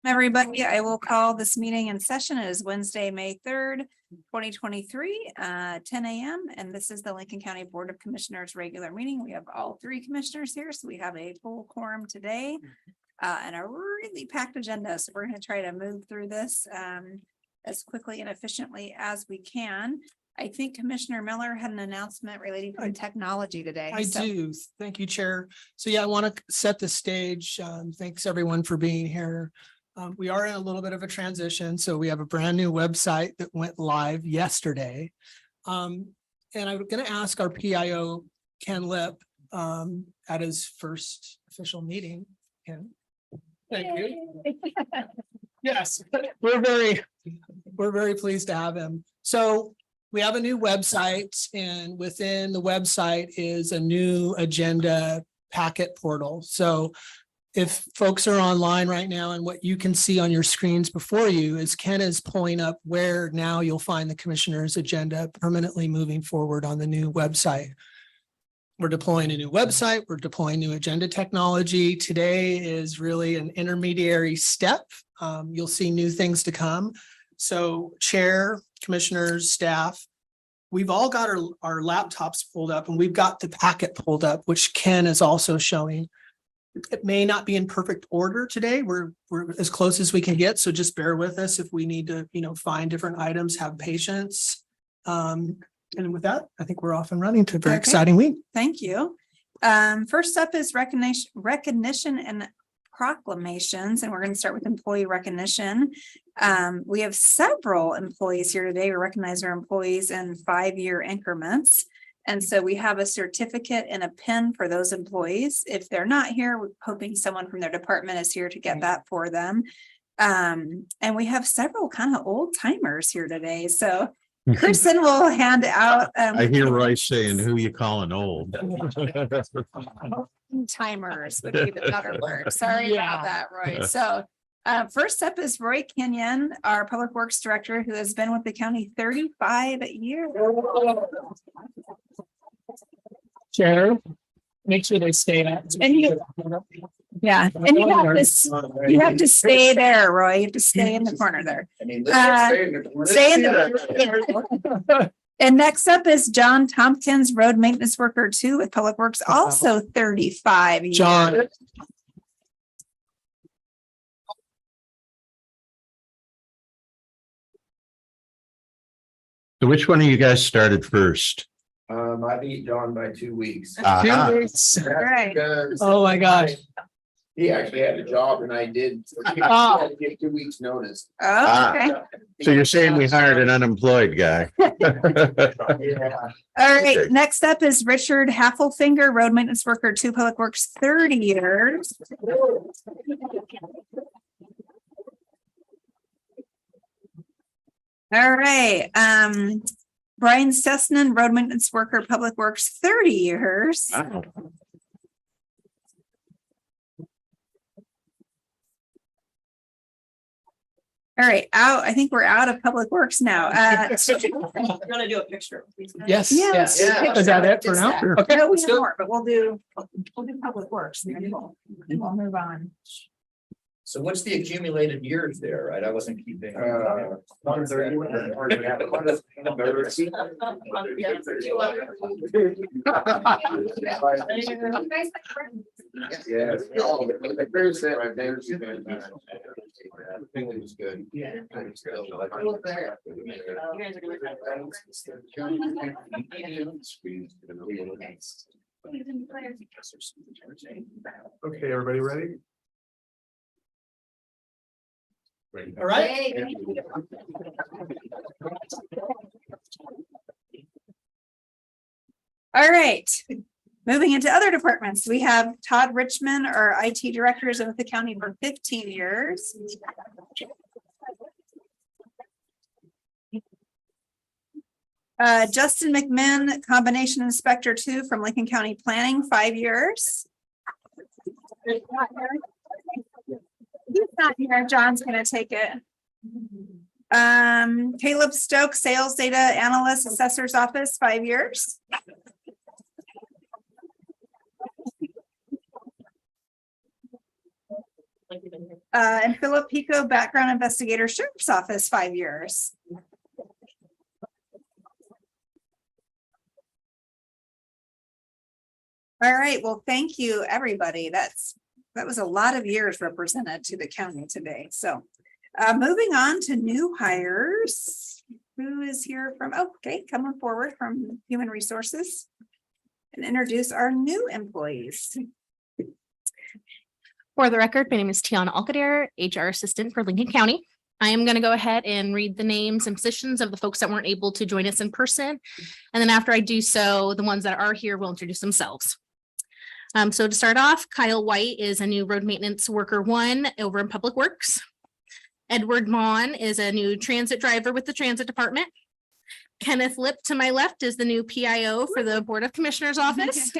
Everybody, I will call this meeting in session. It is Wednesday, May 3rd, 2023, 10 a.m. And this is the Lincoln County Board of Commissioners regular meeting. We have all three commissioners here, so we have a full quorum today and a really packed agenda. So we're going to try to move through this as quickly and efficiently as we can. I think Commissioner Miller had an announcement relating to technology today. I do. Thank you, Chair. So yeah, I want to set the stage. Thanks everyone for being here. We are in a little bit of a transition. So we have a brand new website that went live yesterday. And I'm going to ask our PIO, Ken Lip, at his first official meeting. Ken. Thank you. Yes, we're very pleased to have him. So we have a new website, and within the website is a new agenda packet portal. So if folks are online right now, and what you can see on your screens before you is Ken is pulling up where now you'll find the commissioner's agenda permanently moving forward on the new website. We're deploying a new website. We're deploying new agenda technology. Today is really an intermediary step. You'll see new things to come. So chair, commissioners, staff, we've all got our laptops pulled up, and we've got the packet pulled up, which Ken is also showing. It may not be in perfect order today. We're as close as we can get. So just bear with us if we need to, find different items, have patience. And with that, I think we're off and running to a very exciting week. Thank you. First up is recognition and proclamations, and we're going to start with employee recognition. We have several employees here today. We recognize our employees in 5-year increments. And so we have a certificate and a pin for those employees. If they're not here, we're hoping someone from their department is here to get that for them. And we have several kind of old timers here today. So Kristen will hand out. I hear Royce saying, who you calling old? Timers would be the better word. Sorry about that, Roy. So first up is Roy Kenyon, our Public Works Director, who has been with the county 35 years. Chair, make sure they stay at. And you have to stay there, Roy. You have to stay in the corner there. Stay in the. And next up is John Tompkins, Road Maintenance Worker 2 with Public Works, also 35 years. John. So which one of you guys started first? I beat John by 2 weeks. Aha. Right. Because Oh my gosh. he actually had a job and I did. I had to give 2 weeks notice. Oh, okay. So you're saying we hired an unemployed guy? Yeah. All right. Next up is Richard Haffelfinger, Road Maintenance Worker 2, Public Works, 30 years. All right. Brian Sessnan, Road Maintenance Worker, Public Works, 30 years. Wow. All right. I think we're out of Public Works now. Want to do a picture? Yes. Yes. Yeah. Is that it for now? Okay. No, we let's have do it. more, but we'll do Public Works. And then we'll move on. So what's the accumulated years there, right? I wasn't keeping. 130. Yes. There's that right there. Everything was good. Yeah. Okay, everybody ready? All right. All right. Moving into other departments, we have Todd Richmond, our IT director, is with the county for 15 years. Justin McMinn, combination inspector 2 from Lincoln County Planning, 5 years. He's not here. John's going to take it. Caleb Stokes, sales data analyst, assessor's office, 5 years. And Philip Pico, background investigator, sheriff's office, 5 years. All right, well, thank you, everybody. That was a lot of years represented to the county today. So moving on to new hires. Who is here from, okay, come on forward from Human Resources and introduce our new employees. For the record, my name is Tiana Alcadair, HR assistant for Lincoln County. I am going to go ahead and read the names and positions of the folks that weren't able to join us in person. And then after I do so, the ones that are here will introduce themselves. So to start off, Kyle White is a new road maintenance worker 1 over in Public Works. Edward Vaughn is a new transit driver with the Transit Department. Kenneth Lip to my left is the new PIO for the Board of Commissioners office.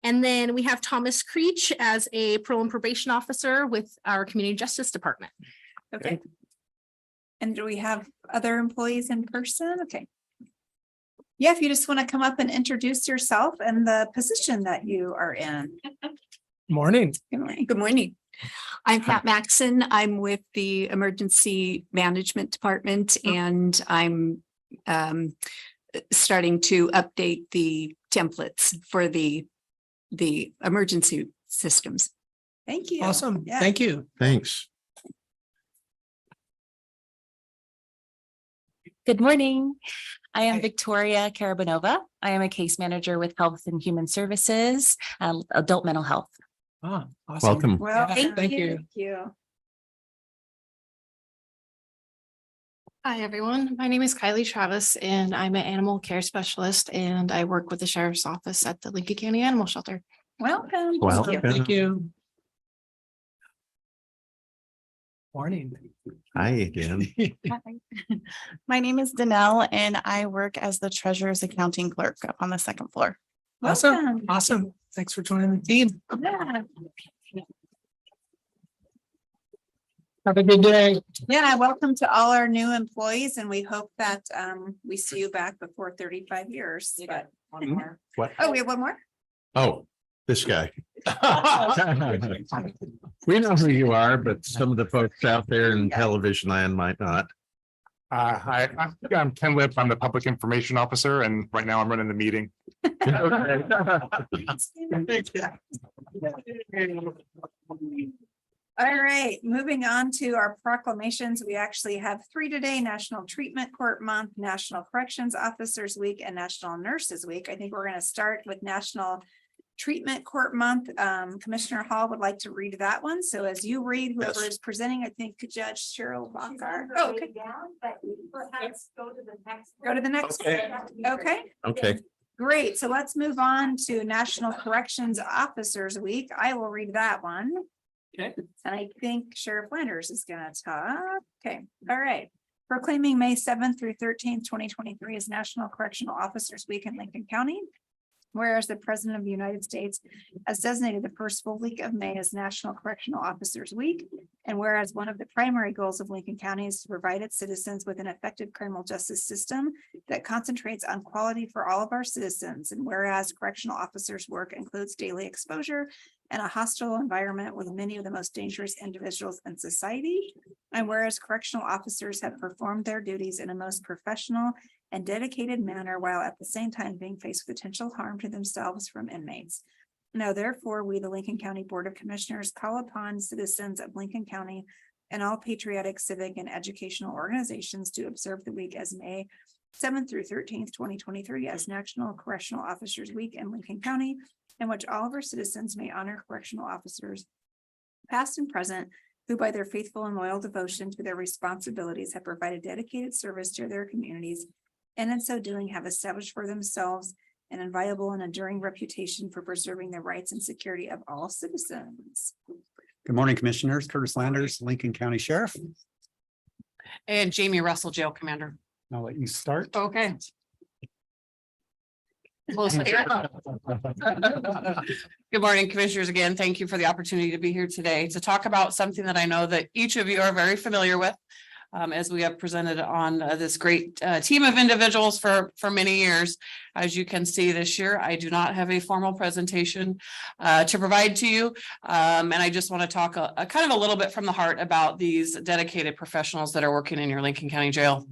And then we have Thomas Creech as a parole and probation officer with our Community Justice Department. Okay. And do we have other employees in person? Okay. Yeah, if you just want to come up and introduce yourself and the position that you are in. Morning. Good morning. Good morning. I'm Pat Maxon. I'm with the Emergency Management Department and I'm starting to update the templates for the emergency systems. Thank you. Awesome. Yeah. Thank you. Thanks. Good morning. I am Hi. Victoria Karabanova. I am a case manager with Health and Human Services, Adult Mental Health. Ah, awesome. Welcome. Well, Yeah, thank you. Thank you. Hi, everyone. My name is Kylie Travis, and I'm an animal care specialist, and I work with the sheriff's office at the Lincoln County Animal Shelter. Welcome. Welcome. Thank you. Morning. Hi again. My name is Danelle and I work as the treasurer's accounting clerk up on the second floor. Awesome. Welcome. Awesome. Thanks for joining the team. Yeah. Have a good day. Yeah, welcome to all our new employees and we hope that we see you back before 35 years. But What? oh, we have one more? Oh, this guy. We know who you are, but some of the folks out there in television land might not. Hi, I'm Ken Lip. I'm the Public Information Officer, and right now I'm running the meeting. All right, moving on to our proclamations. We actually have 3 today: National Treatment Court Month, National Corrections Officers Week, and National Nurses Week. I think we're going to start with National Treatment Court Month. Commissioner Hall would like to read that one. So as you read, whoever Yes. is presenting, I think Judge Cheryl Bacher. Oh, okay. Go to the next. Okay. Okay. Okay, Great, so let's move on to National Corrections Officers Week. I will read that one. Okay. And I think Sheriff Flanders is gonna talk. Okay, all right. Proclaiming May 7th through 13th, 2023 as National Correctional Officers Week in Lincoln County. Whereas the President of the United States has designated the first full week of May as National Correctional Officers Week. And whereas one of the primary goals of Lincoln County is to provide its citizens with an effective criminal justice system that concentrates on quality for all of our citizens. And whereas correctional officers' work includes daily exposure and a hostile environment with many of the most dangerous individuals in society. And whereas correctional officers have performed their duties in a most professional and dedicated manner while at the same time being faced with potential harm to themselves from inmates. Now, therefore, we, the Lincoln County Board of Commissioners, call upon citizens of Lincoln County and all patriotic, civic, and educational organizations to observe the week as May 7th through 13th, 2023 as National Correctional Officers Week in Lincoln County, in which all of our citizens may honor correctional officers, past and present, who by their faithful and loyal devotion to their responsibilities have provided dedicated service to their communities, and in so doing have established for themselves an inviolable and enduring reputation for preserving the rights and security of all citizens. Good morning, Commissioners. Curtis Landers, Lincoln County Sheriff. And Jamie Russell, Jail Commander. I'll let you start. Okay. Close. Good morning, Commissioners. Again, thank you for the opportunity to be here today to talk about something that I know that each of you are very familiar with. as we have presented on this great team of individuals for many years. As you can see this year, I do not have a formal presentation to provide to you. And I just want to talk a kind of a little bit from the heart about these dedicated professionals that are working in your Lincoln County Jail.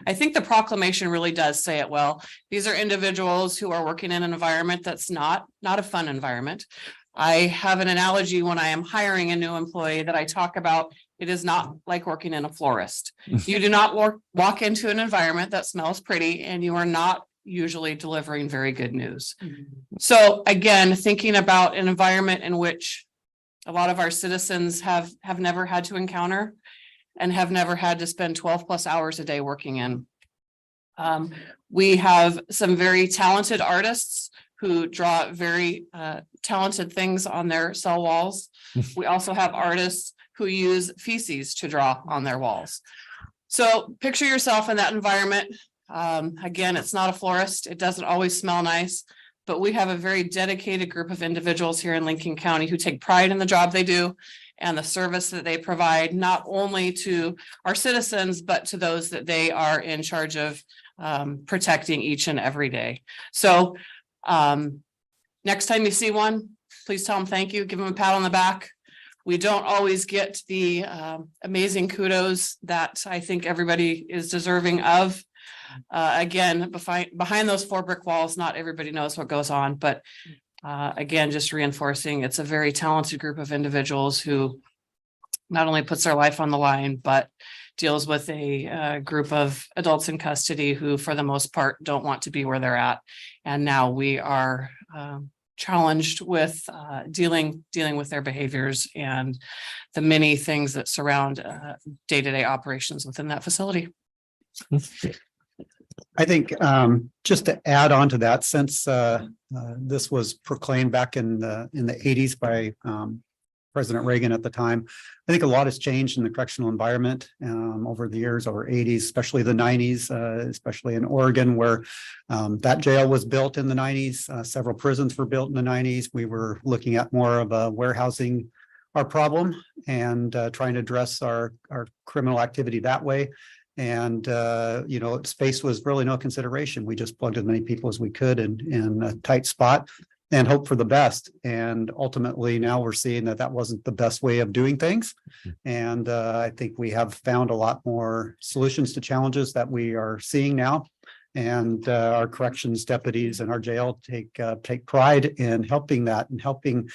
I think the proclamation really does say it well. These are individuals who are working in an environment that's not a fun environment. I have an analogy when I am hiring a new employee that I talk about. It is not like working in a florist. You do not walk into an environment that smells pretty, and you are not usually delivering very good news. So again, thinking about an environment in which a lot of our citizens have never had to encounter and have never had to spend 12+ hours a day working in. We have some very talented artists who draw very talented things on their cell walls. We also have artists who use feces to draw on their walls. So picture yourself in that environment. Again, it's not a florist. It doesn't always smell nice, but we have a very dedicated group of individuals here in Lincoln County who take pride in the job they do and the service that they provide, not only to our citizens, but to those that they are in charge of protecting each and every day. So next time you see one, please tell them thank you, give them a pat on the back. We don't always get the amazing kudos that I think everybody is deserving of. Again, behind those 4 brick walls, not everybody knows what goes on, but again, just reinforcing it's a very talented group of individuals who not only puts their life on the line, but deals with a group of adults in custody who, for the most part, don't want to be where they're at. And now we are challenged with dealing with their behaviors and the many things that surround day-to-day operations within that facility. I think just to add on to that, since this was proclaimed back in the 80s by President Reagan at the time, I think a lot has changed in the correctional environment over the years, over 80s, especially the 90s, especially in Oregon, where that jail was built in the 90s. Several prisons were built in the 90s. We were looking at more of a warehousing our problem and trying to address our criminal activity that way. And, you know, space was really no consideration. We just plugged as many people as we could in a tight spot and hope for the best. And ultimately now we're seeing that that wasn't the best way of doing things. And I think we have found a lot more solutions to challenges that we are seeing now. And our corrections deputies in our jail take pride in helping that and helping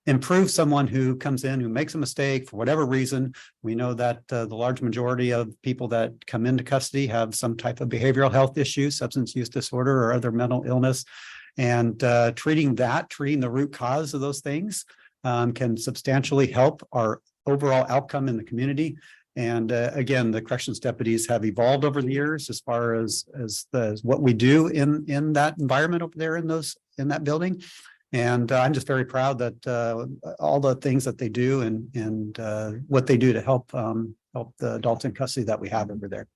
improve someone who comes in, who makes a mistake for whatever reason. We know that the large majority of people that come into custody have some type of behavioral health issue, substance use disorder, or other mental illness. And treating the root cause of those things can substantially help our overall outcome in the community. And again, the corrections deputies have evolved over the years as far as what we do in that environment over there in that building. And I'm just very proud that all the things that they do and what they do to help the adults in custody that we have over there.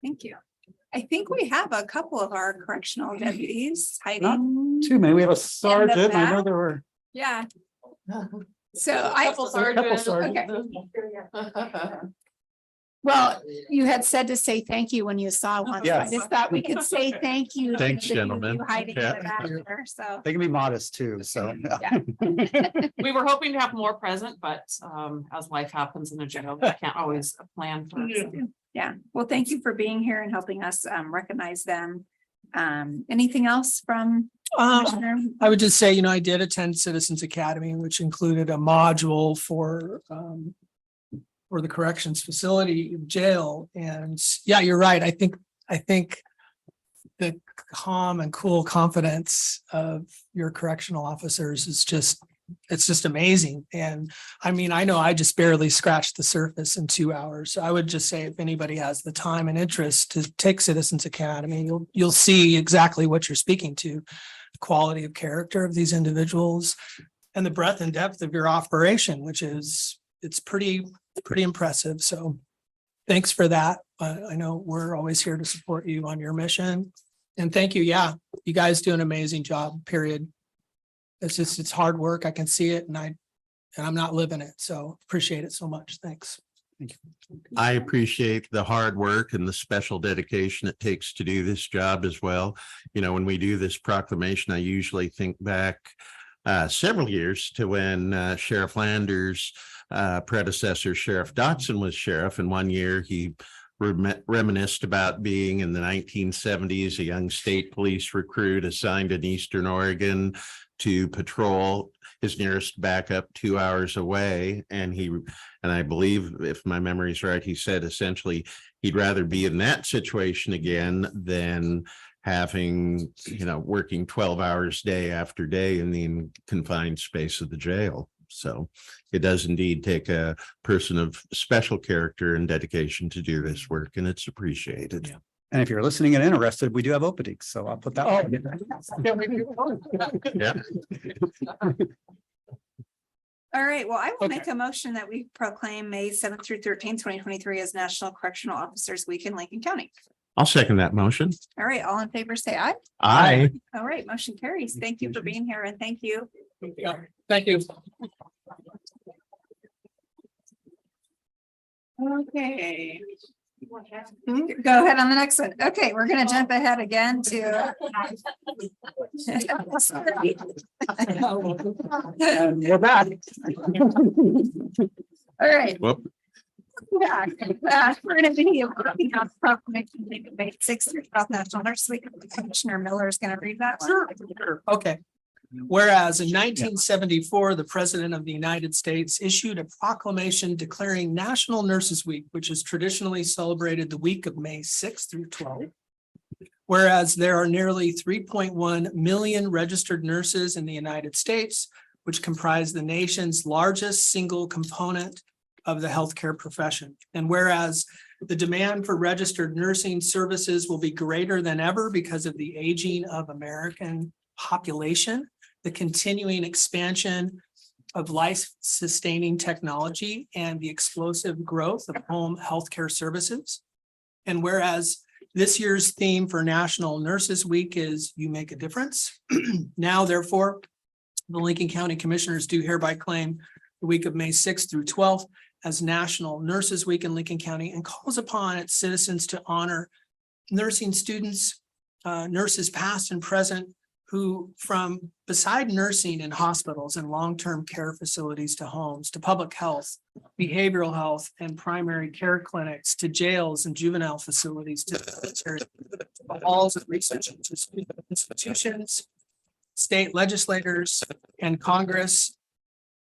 Thank you. I think we have a couple of our correctional deputies hiding. Too many. We have a sergeant. I know back. there were. Yeah. So I. Well, you had said to say thank you when you saw one. So I Yes. just thought we could say thank you. to Thanks, the gentlemen. you hiding in Yeah. the back there, so. They can be modest too, so. We were hoping to have more present, but as life happens in a jail, we can't always plan for it. Yeah, well, thank you for being here and helping us recognize them. Anything else from? Commissioner? I would just say, I did attend Citizens Academy, which included a module for the corrections facility jail. And yeah, you're right. I think the calm and cool confidence of your correctional officers is it's just amazing. And I mean, I know I just barely scratched the surface in 2 hours. I would just say if anybody has the time and interest to take Citizens Academy, you'll see exactly what you're speaking to. The quality of character of these individuals and the breadth and depth of your operation, which is, it's pretty impressive. So thanks for that. I know we're always here to support you on your mission. And thank you. Yeah, you guys do an amazing job, period. It's hard work. I can see it and I'm not living it. So appreciate it so much. Thanks. Thank you. I appreciate the hard work and the special dedication it takes to do this job as well. You know, when we do this proclamation, I usually think back several years to when Sheriff Landers' predecessor, Sheriff Dotson, was sheriff. And one year he reminisced about being in the 1970s, a young state police recruit assigned in Eastern Oregon to patrol his nearest backup 2 hours away. And I believe, if my memory is right, he said essentially he'd rather be in that situation again than having, working 12 hours day after day in the confined space of the jail. So it does indeed take a person of special character and dedication to do this work, and it's appreciated. Yeah. And if you're listening and interested, we do have openings, so I'll put that. Yeah. All right, well, I will make a motion that we proclaim May 7th through 13th, 2023 as National Correctional Officers Week in Lincoln County. I'll second that motion. All right, all in favor, say aye. Aye. All right, motion carries. Thank you for being here and thank you. Thank you. Okay. Go ahead on the next one. Okay, we're gonna jump ahead again to. And we're back. All right. Whoop. We're gonna be working on proclamation dated May 6th through 12th National Nurse Week. Commissioner Miller is gonna read that one. Sure. Okay. Whereas in 1974, the President of the United States issued a proclamation declaring National Nurses Week, which is traditionally celebrated the week of May 6th through 12th. Whereas there are nearly 3.1 million registered nurses in the United States, which comprise the nation's largest single component of the healthcare profession. And whereas the demand for registered nursing services will be greater than ever because of the aging of American population, the continuing expansion of life-sustaining technology, and the explosive growth of home healthcare services. And whereas this year's theme for National Nurses Week is "You Make a Difference," now therefore, the Lincoln County Commissioners do hereby claim the week of May 6th through 12th as National Nurses Week in Lincoln County, and calls upon its citizens to honor nursing students, nurses past and present, who from beside nursing in hospitals and long-term care facilities to homes, to public health, behavioral health, and primary care clinics, to jails and juvenile facilities, to halls of research institutions, state legislators, and Congress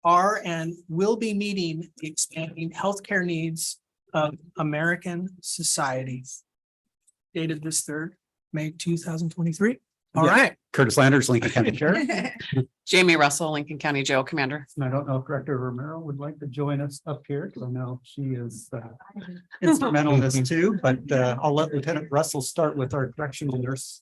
are and will be meeting the expanding healthcare needs of American society. Dated this 3rd May 2023. All right. Curtis Landers, Lincoln County Sheriff. Jamie Russell, Lincoln County Jail Commander. And I don't know if Director Romero would like to join us up here, because I know she is instrumental in this too, but I'll let Lieutenant Russell start with our correctional nurse.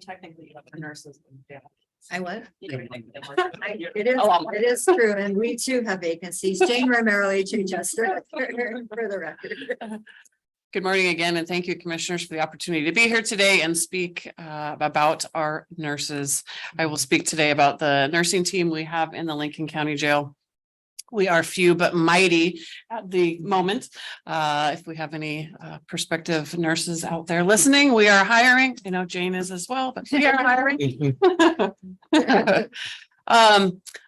Technically, nurses. I what? It is true, and we too have vacancies. Jane Romero, HHS, for the record. Good morning again, and thank you, Commissioners, for the opportunity to be here today and speak about our nurses. I will speak today about the nursing team we have in the Lincoln County Jail. We are few but mighty at the moment. If we have any prospective nurses out there listening, we are hiring. You know, Jane is as well, but we are hiring.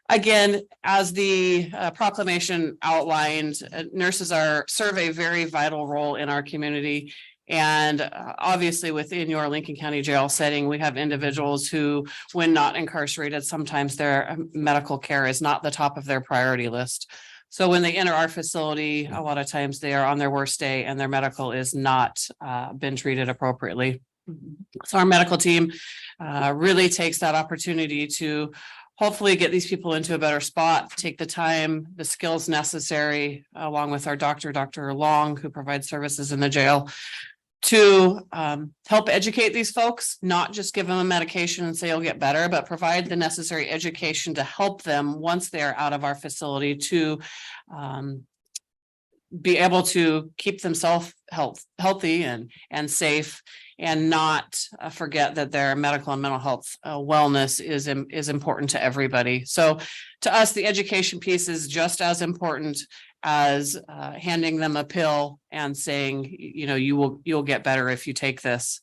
Again, as the proclamation outlined, nurses serve a very vital role in our community. And obviously within your Lincoln County Jail setting, we have individuals who, when not incarcerated, sometimes their medical care is not the top of their priority list. So when they enter our facility, a lot of times they are on their worst day and their medical is not been treated appropriately. So our medical team really takes that opportunity to hopefully get these people into a better spot, take the time, the skills necessary, along with our doctor, Dr. Long, who provides services in the jail, to help educate these folks, not just give them a medication and say you'll get better, but provide the necessary education to help them once they're out of our facility to be able to keep themselves healthy and safe, and not forget that their medical and mental health wellness is important to everybody. So to us, the education piece is just as important as handing them a pill and saying, you know, you'll get better if you take this.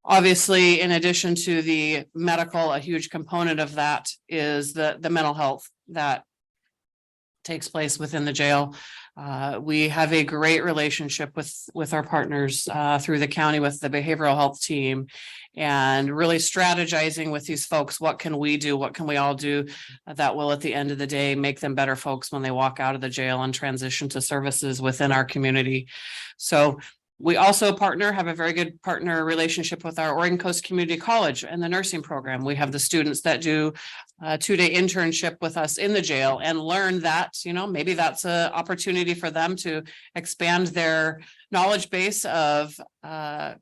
Obviously, in addition to the medical, a huge component of that is the mental health that takes place within the jail. We have a great relationship with our partners through the county, with the behavioral health team, and really strategizing with these folks. What can we do? What can we all do that will, at the end of the day, make them better folks when they walk out of the jail and transition to services within our community? So we also have a very good partner relationship with our Oregon Coast Community College and the nursing program. We have the students that do a 2-day internship with us in the jail and learn that, you know, maybe that's an opportunity for them to expand their knowledge base of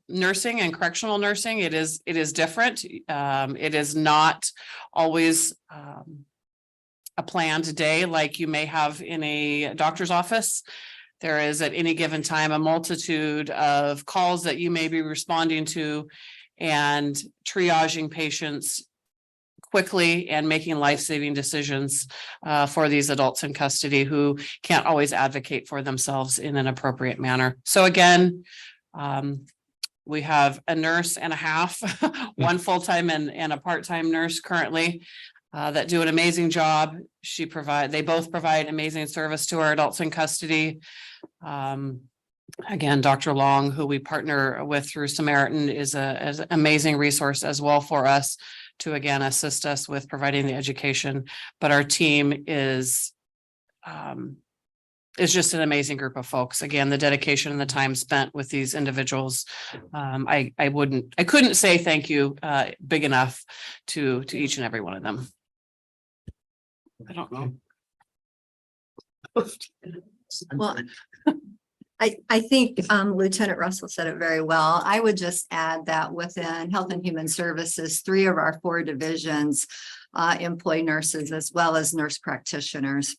nursing and correctional nursing. It is different. It is not always a planned day like you may have in a doctor's office. There is at any given time a multitude of calls that you may be responding to and triaging patients quickly and making life-saving decisions for these adults in custody who can't always advocate for themselves in an appropriate manner. So again, we have a nurse and a half, one full-time and a part-time nurse currently that do an amazing job. They both provide amazing service to our adults in custody. Again, Dr. Long, who we partner with through Samaritan, is an amazing resource as well for us to, again, assist us with providing the education. But our team is just an amazing group of folks. Again, the dedication and the time spent with these individuals. I couldn't say thank you big enough to each and every one of them. I don't know. Well, I think Lieutenant Russell said it very well. I would just add that within Health and Human Services, 3 of our 4 divisions employ nurses as well as nurse practitioners.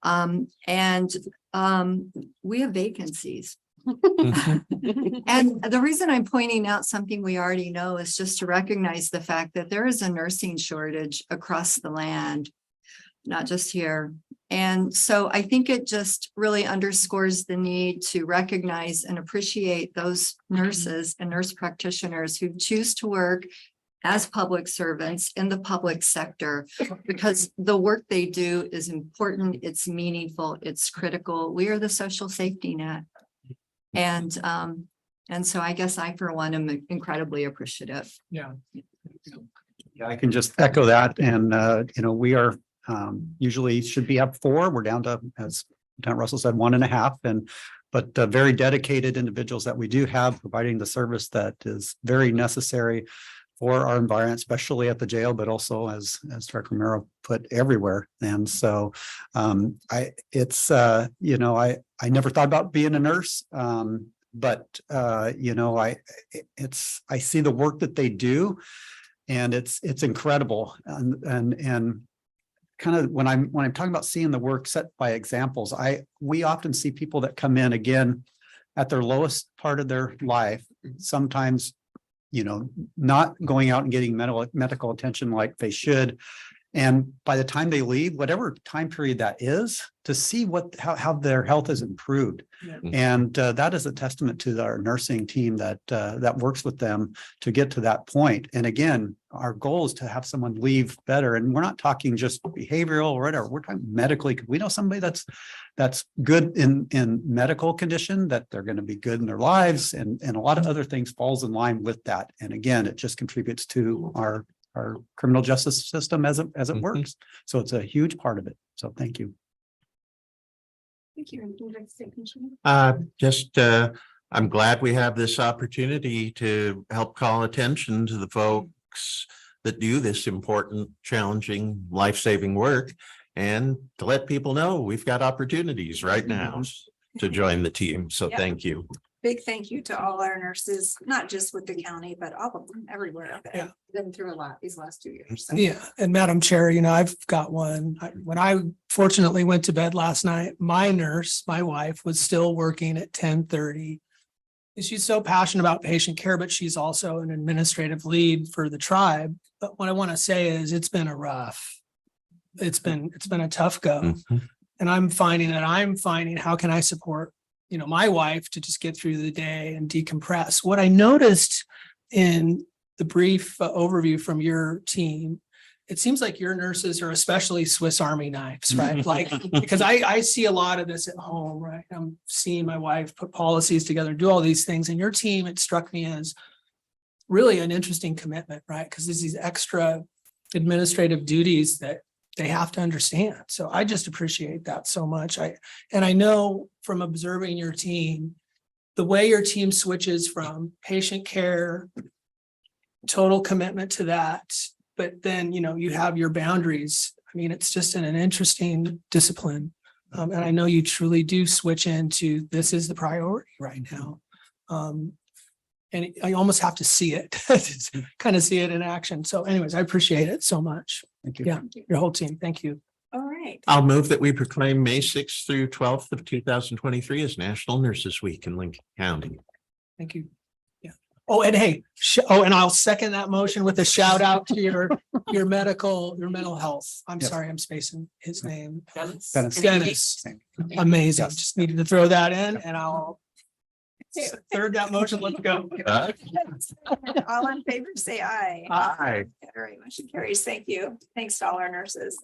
And we have vacancies. And the reason I'm pointing out something we already know is just to recognize the fact that there is a nursing shortage across the land, not just here. And so I think it just really underscores the need to recognize and appreciate those nurses and nurse practitioners who choose to work as public servants in the public sector, because the work they do is important, it's meaningful, it's critical. We are the social safety net. And so I guess I, for one, am incredibly appreciative. Yeah. Yeah, I can just echo that. And, you know, we are usually should be up 4. We're down to, as Lieutenant Russell said, 1.5. But very dedicated individuals that we do have providing the service that is very necessary for our environment, especially at the jail, but also as Director Romero put, everywhere. And so I never thought about being a nurse. But you know, I see the work that they do, and it's incredible. And kind of when I'm talking about seeing the work set by examples, we often see people that come in again at their lowest part of their life, sometimes, you know, not going out and getting medical attention like they should. And by the time they leave, whatever time period that is, to see how their health has improved. Yeah. And that is a testament to our nursing team that works with them to get to that point. And again, our goal is to have someone leave better. And we're not talking just behavioral or whatever, we're talking medically. We know somebody that's good in medical condition, that they're going to be good in their lives, and a lot of other things falls in line with that. And again, it just contributes to our criminal justice system as it works. So it's a huge part of it. So thank you. Thank you. I'm glad we have this opportunity to help call attention to the folks that do this important, challenging, life-saving work, and to let people know we've got opportunities right now to join the team. So thank you. big thank you to all our nurses, not just with the county, but all of them everywhere. that Yeah. have Been through a lot these last 2 years. So. Yeah, and Madam Chair, I've got one. When I fortunately went to bed last night, my nurse, my wife, was still working at 10:30. And she's so passionate about patient care, but she's also an administrative lead for the tribe. But what I want to say is it's been it's been a tough go. Mhm. And I'm finding how can I support, my wife to just get through the day and decompress. What I noticed in the brief overview from your team, it seems like your nurses are especially Swiss Army knives, right? Like, because I see a lot of this at home, right? I'm seeing my wife put policies together, do all these things, and your team, it struck me as really an interesting commitment, right? Because there's these extra administrative duties that they have to understand. So I just appreciate that so much. I know from observing your team, the way your team switches from patient care, total commitment to that, but then, you have your boundaries. I mean, it's just an interesting discipline. And I know you truly do switch into this is the priority right now. And I almost have to see it, kind of see it in action. So anyways, I appreciate it so much. Thank you. Yeah, your whole team. Thank you. All right. I'll move that we proclaim May 6th through 12th of 2023 as National Nurses Week in Lincoln County. Thank you. Yeah. Oh, and hey, and I'll second that motion with a shout out to your mental health. I'm Yes. sorry, I'm spacing his name. Dennis. Dennis. Amazing. Just needed to throw that in and I'll third that motion. Let's go. All in favor, say aye. Aye. All right, motion carries. Thank you. Thanks to all our nurses.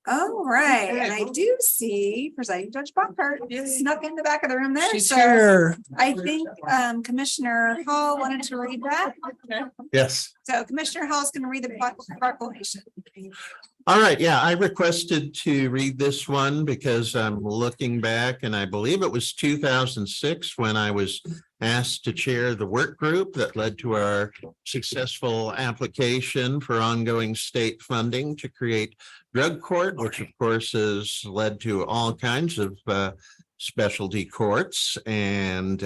All right, and I do see Presiding Judge Bockhart snuck in the back of the room there. She's So here. I think Commissioner Hall wanted to read that. Yes. So Commissioner Hall is going to read the proclamation. All right, yeah, I requested to read this one because I'm looking back and I believe it was 2006 when I was asked to chair the work group that led to our successful application for ongoing state funding to create drug court, which of course has led to all kinds of specialty courts. And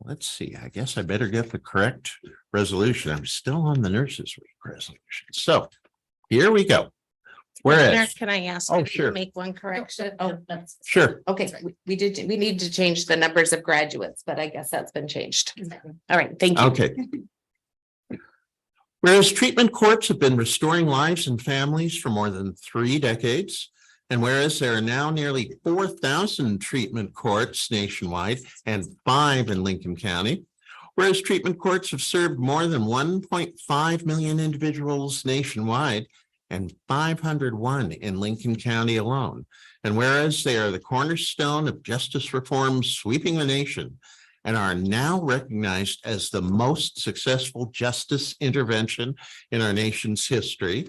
let's see, I guess I better get the correct resolution. I'm still on the Nurses Week resolution. So here we go. Whereas, Can I ask? Oh, if you sure. Make one correction? Oh, that's. sure. Okay, we need to change the numbers of graduates, but I guess that's been changed. All right, thank you. Okay. Whereas treatment courts have been restoring lives and families for more than 3 decades, and whereas there are now nearly 4,000 treatment courts nationwide and 5 in Lincoln County, whereas treatment courts have served more than 1.5 million individuals nationwide and 501 in Lincoln County alone. And whereas they are the cornerstone of justice reform sweeping the nation and are now recognized as the most successful justice intervention in our nation's history.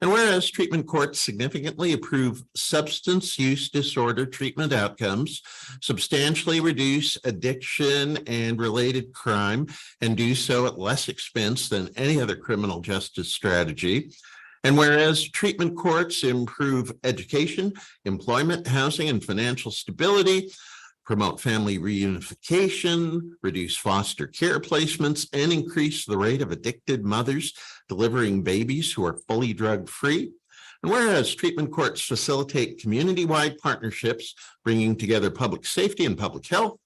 And whereas treatment courts significantly improve substance use disorder treatment outcomes, substantially reduce addiction and related crime, and do so at less expense than any other criminal justice strategy. And whereas treatment courts improve education, employment, housing, and financial stability, promote family reunification, reduce foster care placements, and increase the rate of addicted mothers delivering babies who are fully drug-free. And whereas treatment courts facilitate community-wide partnerships, bringing together public safety and public health,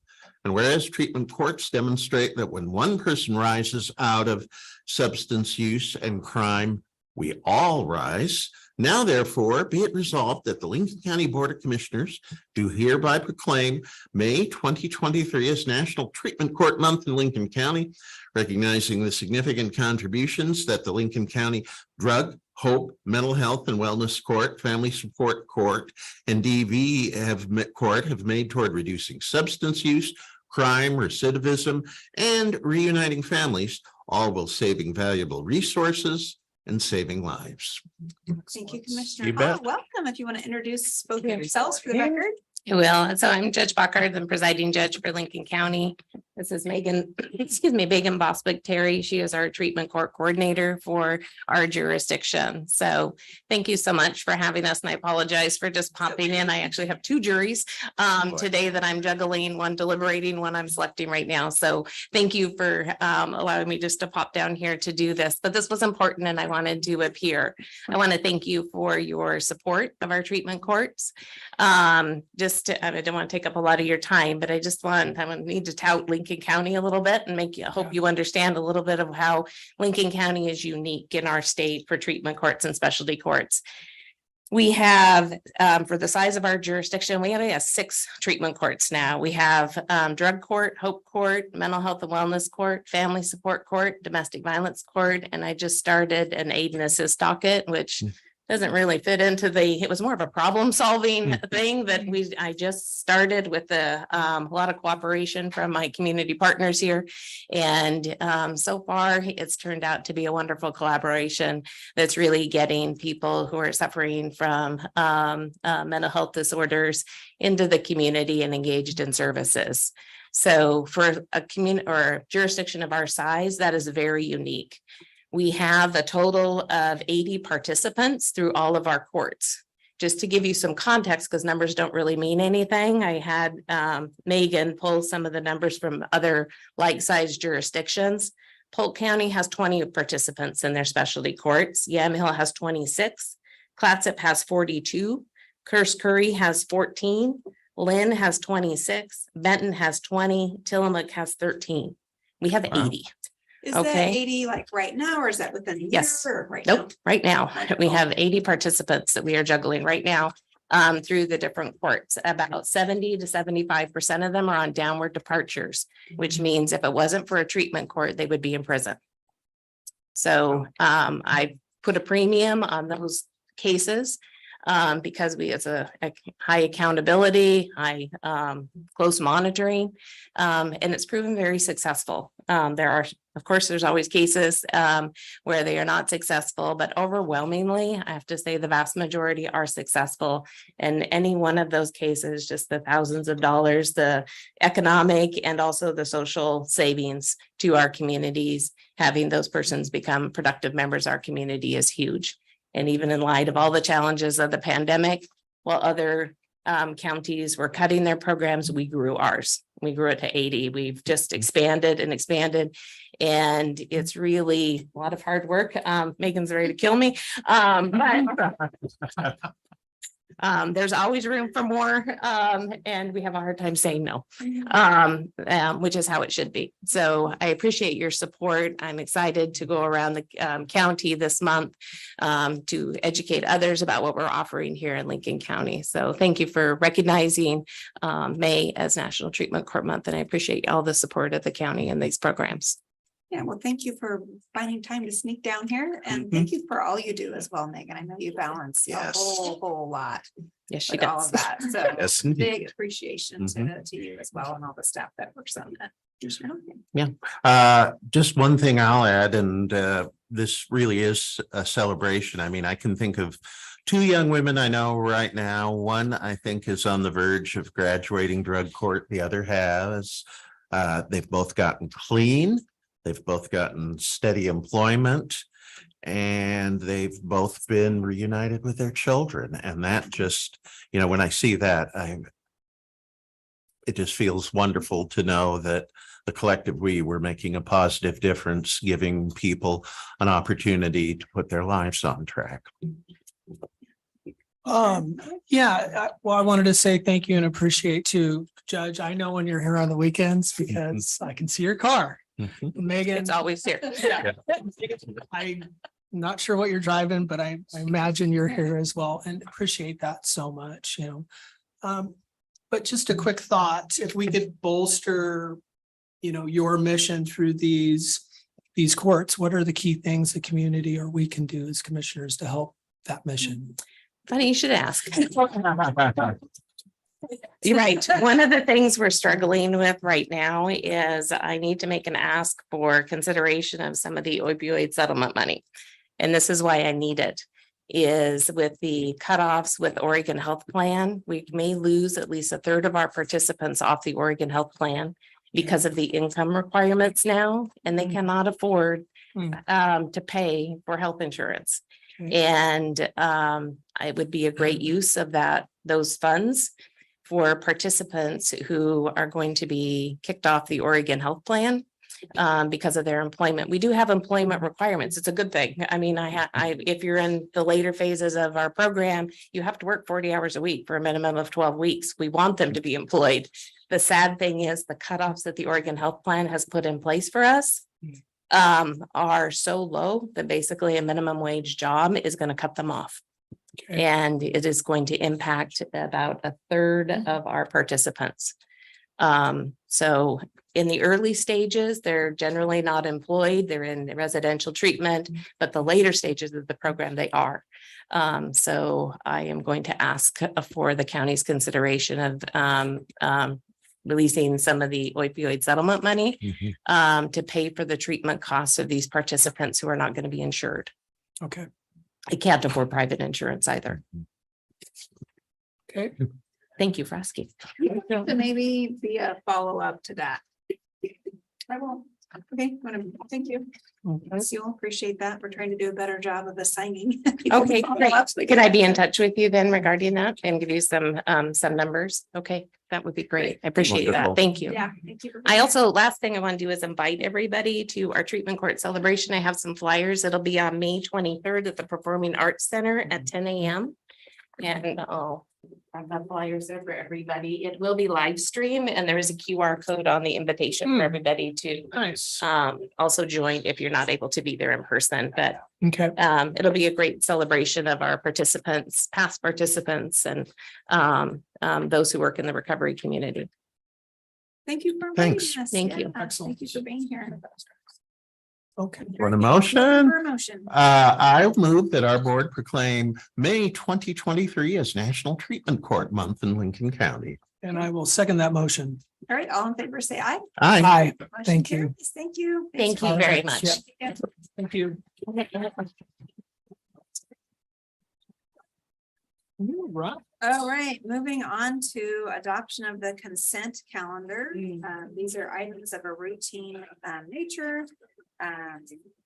and whereas treatment courts demonstrate that when one person rises out of substance use and crime, we all rise. Now, therefore, be it resolved that the Lincoln County Board of Commissioners do hereby proclaim May 2023 as National Treatment Court Month in Lincoln County, recognizing the significant contributions that the Lincoln County Drug, Hope, Mental Health and Wellness Court, Family Support Court, and DV have made toward reducing substance use, crime, recidivism, and reuniting families, all while saving valuable resources and saving lives. Thank you, Commissioner You bet. Hall. Welcome. If you want to introduce both of yourselves for the record. I will. So I'm Judge Bockhart, the presiding judge for Lincoln County. This is Megan, excuse me, Megan Boswick Terry. She is our treatment court coordinator for our jurisdiction. So thank you so much for having us. And I apologize for just popping in. I actually have 2 juries today that I'm juggling, one deliberating, one I'm selecting right now. So thank you for allowing me just to pop down here to do this. But this was important and I wanted to appear. I want to thank you for your support of our treatment courts. I don't want to take up a lot of your time, but I need to tout Lincoln County a little bit and hope you understand a little bit of how Lincoln County is unique in our state for treatment courts and specialty courts. We have, for the size of our jurisdiction, we have 6 treatment courts now. We have drug court, hope court, mental health and wellness court, family support court, domestic violence court, and I just started an aid and assist docket, which doesn't really fit into it was more of a problem solving thing that I just started with a lot of cooperation from my community partners here. And so far it's turned out to be a wonderful collaboration that's really getting people who are suffering from mental health disorders into the community and engaged in services. So for a community or a jurisdiction of our size, that is very unique. We have a total of 80 participants through all of our courts. Just to give you some context, because numbers don't really mean anything, I had Megan pull some of the numbers from other like-sized jurisdictions. Polk County has 20 participants in their specialty courts. Yamhill has 26. Clatsop has 42. Curry has 14. Lynn has 26. Benton has 20. Tillamook has 13. We have 80. Is that Okay. 80 like right now, or is that within a year? Yes. Or right now? Nope, right now. We have 80 participants that we are juggling right now through the different courts. About 70 to 75% of them are on downward departures, which means if it wasn't for a treatment court, they would be in prison. So I put a premium on those cases because it's a high accountability, high close monitoring, and it's proven very successful. Of course, there's always cases where they are not successful, but overwhelmingly, I have to say the vast majority are successful. And any one of those cases, just the thousands of dollars, the economic and also the social savings to our communities, having those persons become productive members of our community is huge. And even in light of all the challenges of the pandemic, while other counties were cutting their programs, we grew ours. We grew it to 80. We've just expanded and expanded. And it's really a lot of hard work. Megan's ready to kill me. There's always room for more. And we have a hard time saying no, which is how it should be. So I appreciate your support. I'm excited to go around the county this month to educate others about what we're offering here in Lincoln County. So thank you for recognizing May as National Treatment Court Month. And I appreciate all the support of the county in these programs. Yeah, well, thank you for finding time to sneak down here, and thank you for all you do as well, Megan. I know you balance a whole lot. Yes, she with all of does. that. So Yes, big indeed. appreciation to you as well and all the staff that works on that. Just one thing I'll add, and this really is a celebration. I mean, I can think of 2 young women I know right now. One, I think, is on the verge of graduating drug court. The other has. They've both gotten clean. They've both gotten steady employment. And they've both been reunited with their children. And that just, when I see that, it just feels wonderful to know that the collective we're making a positive difference, giving people an opportunity to put their lives on track. Well, I wanted to say thank you and appreciate too, Judge. I know when you're here on the weekends because I can see your car. Megan. It's always here. I'm not sure what you're driving, but I imagine you're here as well and appreciate that so much, But just a quick thought, if we could bolster, your mission through these courts, what are the key things the community or we can do as commissioners to help that mission? Funny you should ask. You're right. One of the things we're struggling with right now is I need to make an ask for consideration of some of the opioid settlement money. And this is why I need it, is with the cutoffs with Oregon Health Plan, we may lose at least 1/3 of our participants off the Oregon Health Plan. because of the income requirements now, and they Mm. cannot afford Mm. to pay for health insurance. Okay. And it would be a great use of those funds for participants who are going to be kicked off the Oregon Health Plan because of their employment. We do have employment requirements. It's a good thing. I mean, if you're in the later phases of our program, you have to work 40 hours a week for a minimum of 12 weeks. We want them to be employed. The sad thing is the cutoffs that the Oregon Health Plan has put in place for us are so low that basically a minimum wage job is going to cut them off. Okay. And it is going to impact about a third of our participants. So in the early stages, they're generally not employed. They're in residential treatment, but the later stages of the program, they are. So I am going to ask for the county's consideration of releasing some of the opioid settlement money to pay for the treatment costs of these participants who are not going to be insured. Okay. I can't afford private insurance either. Okay. Thank you for asking. So maybe be a follow-up to that. I will. Okay, thank you. You'll appreciate that. We're trying to do a better job of assigning. Okay, great. Could I be in touch with you then regarding that and give you some numbers? Okay, that would be great. I appreciate Wonderful. that. Thank you. Yeah, thank you. I also, last thing I want to do is invite everybody to our treatment court celebration. I have some flyers. It'll be on May 23rd at the Performing Arts Center at 10 a.m. And I have flyers there for everybody. It will be live stream and there is a QR code on the invitation for everybody to Nice. also join if you're not able to be there in person, but Okay. it'll be a great celebration of our participants, past participants and those who work in the recovery community. Thank you for. Thanks. inviting us. Thank you. Yeah, Thank you for being here. Okay. Want a motion? For a motion. I'll move that our board proclaim May 2023 as National Treatment Court Month in Lincoln County. And I will second that motion. All right, all in favor, say aye. Aye. Aye. Motion Thank you. carries. Thank you. Thank Thanks you for- very Yeah. much. Yeah. Thank you. Right. All right, moving on to adoption of the consent calendar. These are items of a routine nature.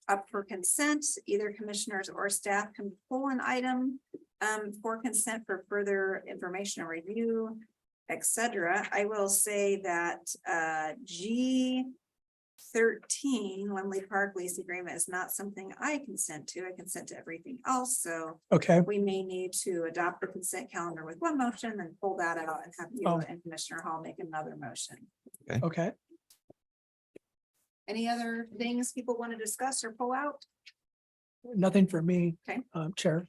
Up for consent, either commissioners or staff can pull an item for consent for further information or review, etc. I will say that G13 Lemley Park lease agreement is not something I consent to. I consent to everything else, so Okay. we may need to adopt the consent calendar with one motion and pull that out and have you Oh. and Commissioner Hall make another motion. Okay. Any other things people want to discuss or pull out? Nothing for me. Okay. Chair.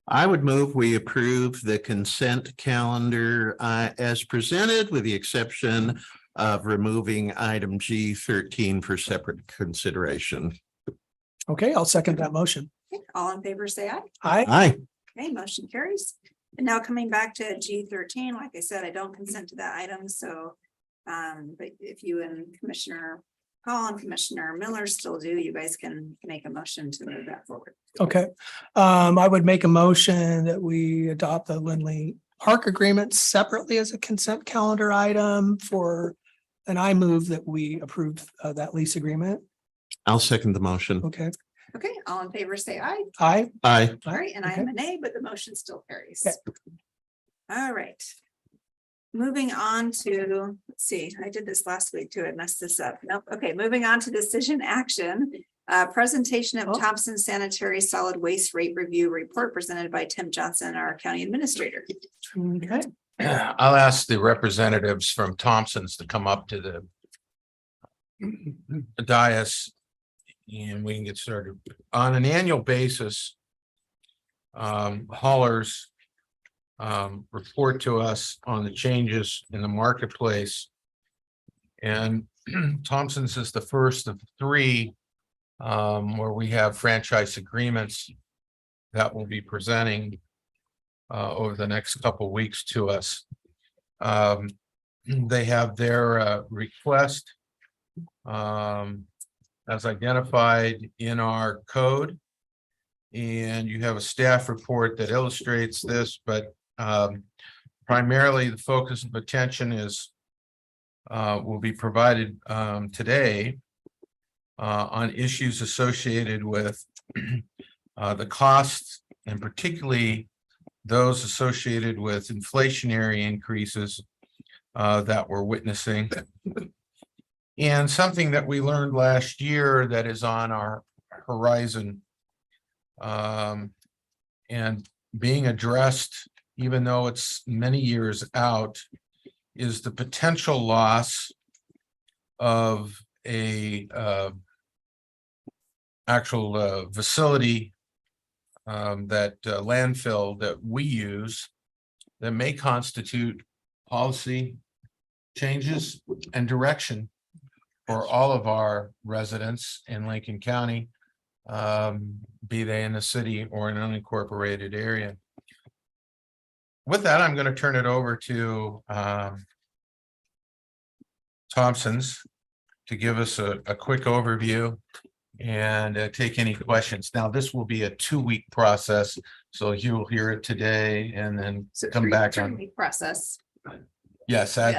I would move we approve the consent calendar as presented with the exception of removing item G13 for separate consideration. Okay, I'll second that motion. Okay, all in favor, say aye. Aye. Aye. Okay, motion carries. And now coming back to G13, like I said, I don't consent to that item, so but if you and Commissioner Hall and Commissioner Miller still do, you guys can make a motion to move that forward. Okay. I would make a motion that we adopt the Lindley Park agreement separately as a consent calendar item and I move that we approve that lease agreement. I'll second the motion. Okay. Okay, all in favor, say aye. Aye. Aye. All right, and I am a nay, but the motion still carries. Okay. All right. Moving on to, let's see, I did this last week too. I messed this up. Nope. Okay, moving on to decision action. Presentation of Thompson Sanitary Solid Waste Rate Review Report presented by Tim Johnson, our county administrator. Okay. I'll ask the representatives from Thompson's to come up to the dais and we can get started. On an annual basis, haulers report to us on the changes in the marketplace. And Thompson's is the first of three where we have franchise agreements that will be presenting over the next couple of weeks to us. They have their request as identified in our code. And you have a staff report that illustrates this, but primarily the focus of attention is will be provided today on issues associated with the costs and particularly those associated with inflationary increases that we're witnessing. And something that we learned last year that is on our horizon and being addressed, even though it's many years out, is the potential loss of a actual facility that landfill that we use that may constitute policy changes and direction for all of our residents in Lincoln County, be they in the city or an unincorporated area. With that, I'm going to turn it over to Thompson's to give us a quick overview and take any questions. Now, this will be a 2-week process, so you'll hear it today and then come back on. Process. Yes, I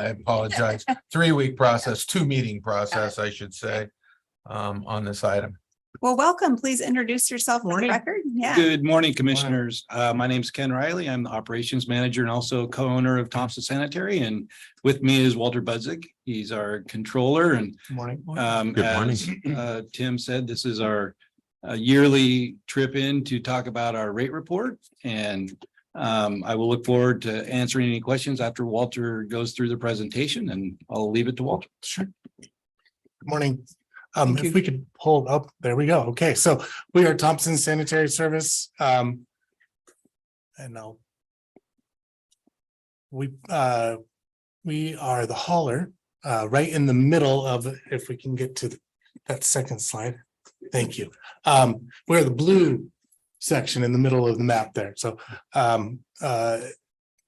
apologize. 3-week process, 2-meeting process, I should say, on this item. Well, welcome. Please introduce yourself for the record. Yeah. Good morning, commissioners. My name is Ken Riley. I'm the operations manager and also co-owner of Thompson Sanitary. And with me is Walter Budzik. He's our controller. And Morning. Good morning. as Tim said, this is our yearly trip in to talk about our rate report. And I will look forward to answering any questions after Walter goes through the presentation, and I'll leave it to Walter. Sure. Good morning. If we could hold up, there we go. Okay, so we are Thompson Sanitary Service. And we are the hauler right in the middle of, if we can get to that second slide. Thank you. We're the blue section in the middle of the map there. So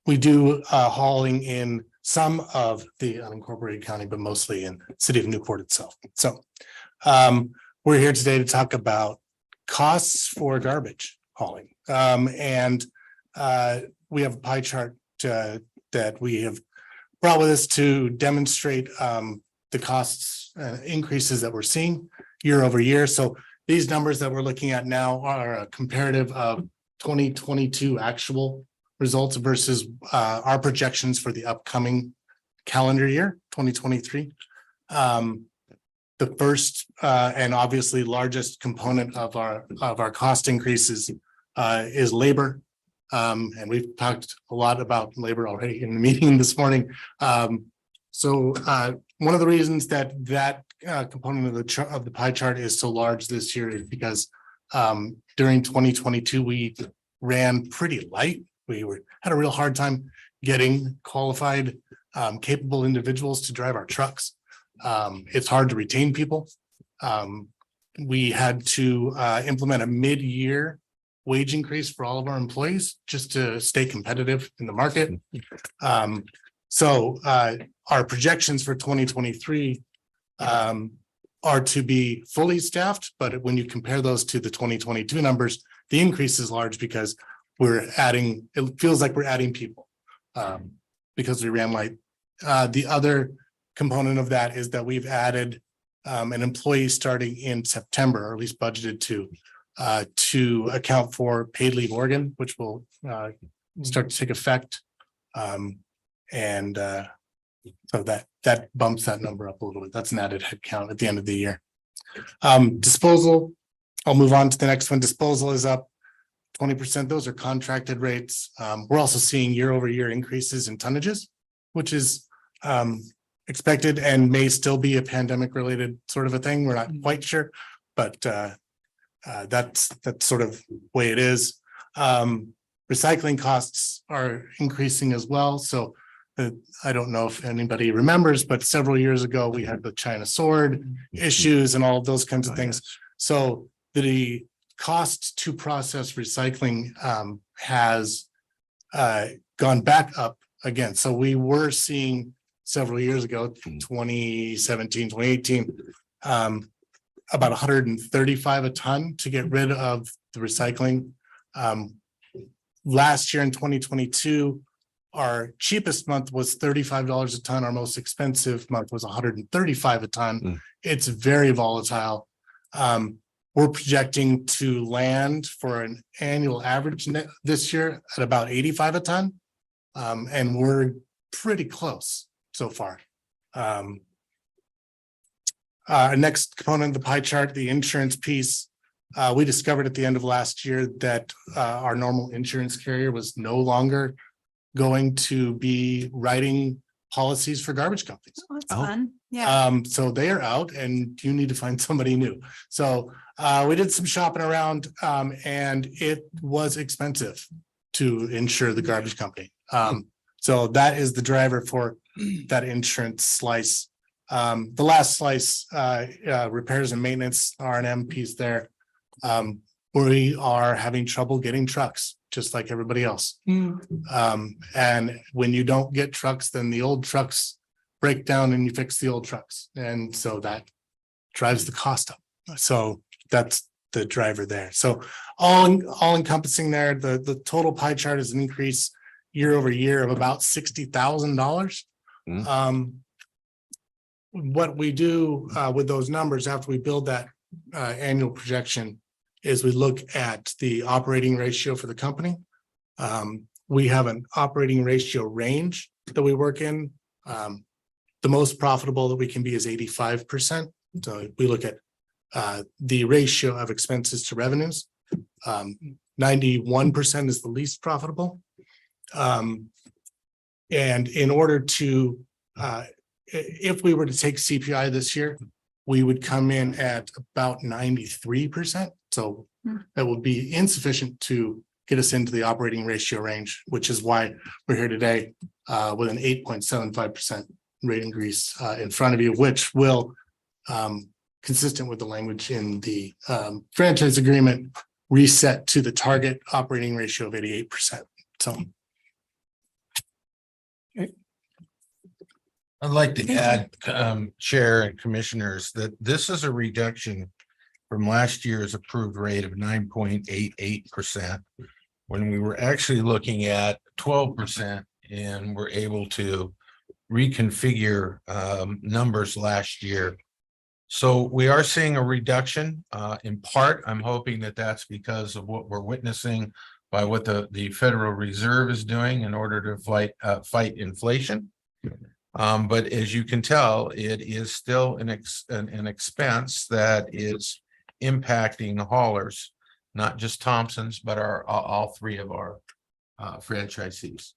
we do hauling in some of the unincorporated county, but mostly in the city of Newport itself. So we're here today to talk about costs for garbage hauling. And we have a pie chart that we have brought with us to demonstrate the costs increases that we're seeing year over year. So these numbers that we're looking at now are a comparative of 2022 actual results versus our projections for the upcoming calendar year, 2023. The first and obviously largest component of our cost increases is labor. And we've talked a lot about labor already in the meeting this morning. So one of the reasons that component of the pie chart is so large this year is because during 2022 we ran pretty light. We had a real hard time getting qualified, capable individuals to drive our trucks. It's hard to retain people. We had to implement a mid-year wage increase for all of our employees just to stay competitive in the market. So our projections for 2023 are to be fully staffed, but when you compare those to the 2022 numbers, the increase is large because it feels like we're adding people because we ran light. The other component of that is that we've added an employee starting in September, or at least budgeted to account for paid leave Oregon, which will start to take effect. So that bumps that number up a little bit. That's an added headcount at the end of the year. Disposal, I'll move on to the next one. Disposal is up 20%. Those are contracted rates. We're also seeing year over year increases in tonnages, which is expected and may still be a pandemic related sort of a thing. We're not quite sure, but that's sort of the way it is. Recycling costs are increasing as well. So I don't know if anybody remembers, but several years ago we had the China sword issues and all of those kinds of things. So the cost to process recycling has gone back up again. So we were seeing several years ago, 2017, 2018, about 135 a ton to get rid of the recycling. Last year in 2022, our cheapest month was $35 a ton. Our most expensive month was $135 a ton. It's very volatile. We're projecting to land for an annual average net this year at about 85 a ton. And we're pretty close so far. Next component of the pie chart, the insurance piece. We discovered at the end of last year that our normal insurance carrier was no longer going to be writing policies for garbage companies. Oh, that's fun. Yeah. So they are out and you need to find somebody new. So we did some shopping around and it was expensive to insure the garbage company. So that is the driver for that insurance slice. The last slice, repairs and maintenance, R&M piece there. We are having trouble getting trucks, just like everybody else. And when you don't get trucks, then the old trucks break down and you fix the old trucks. And so that drives the cost up. So that's the driver there. So all encompassing there, the total pie chart is an increase year over year of about $60,000. What we do with those numbers after we build that annual projection is we look at the operating ratio for the company. We have an operating ratio range that we work in. The most profitable that we can be is 85%. So we look at the ratio of expenses to revenues. 91% is the least profitable. And in order to, if we were to take CPI this year, we would come in at about 93%. So that would be insufficient to get us into the operating ratio range, which is why we're here today with an 8.75% rate increase in front of you, which will, consistent with the language in the franchise agreement, reset to the target operating ratio of 88%. So. I'd like to add, Chair and Commissioners, that this is a reduction from last year's approved rate of 9.88%. When we were actually looking at 12% and we're able to reconfigure numbers last year. So we are seeing a reduction. In part, I'm hoping that that's because of what we're witnessing by what the Federal Reserve is doing in order to fight inflation. But as you can tell, it is still an expense that is impacting the haulers, not just Thompson's, but all three of our franchisees.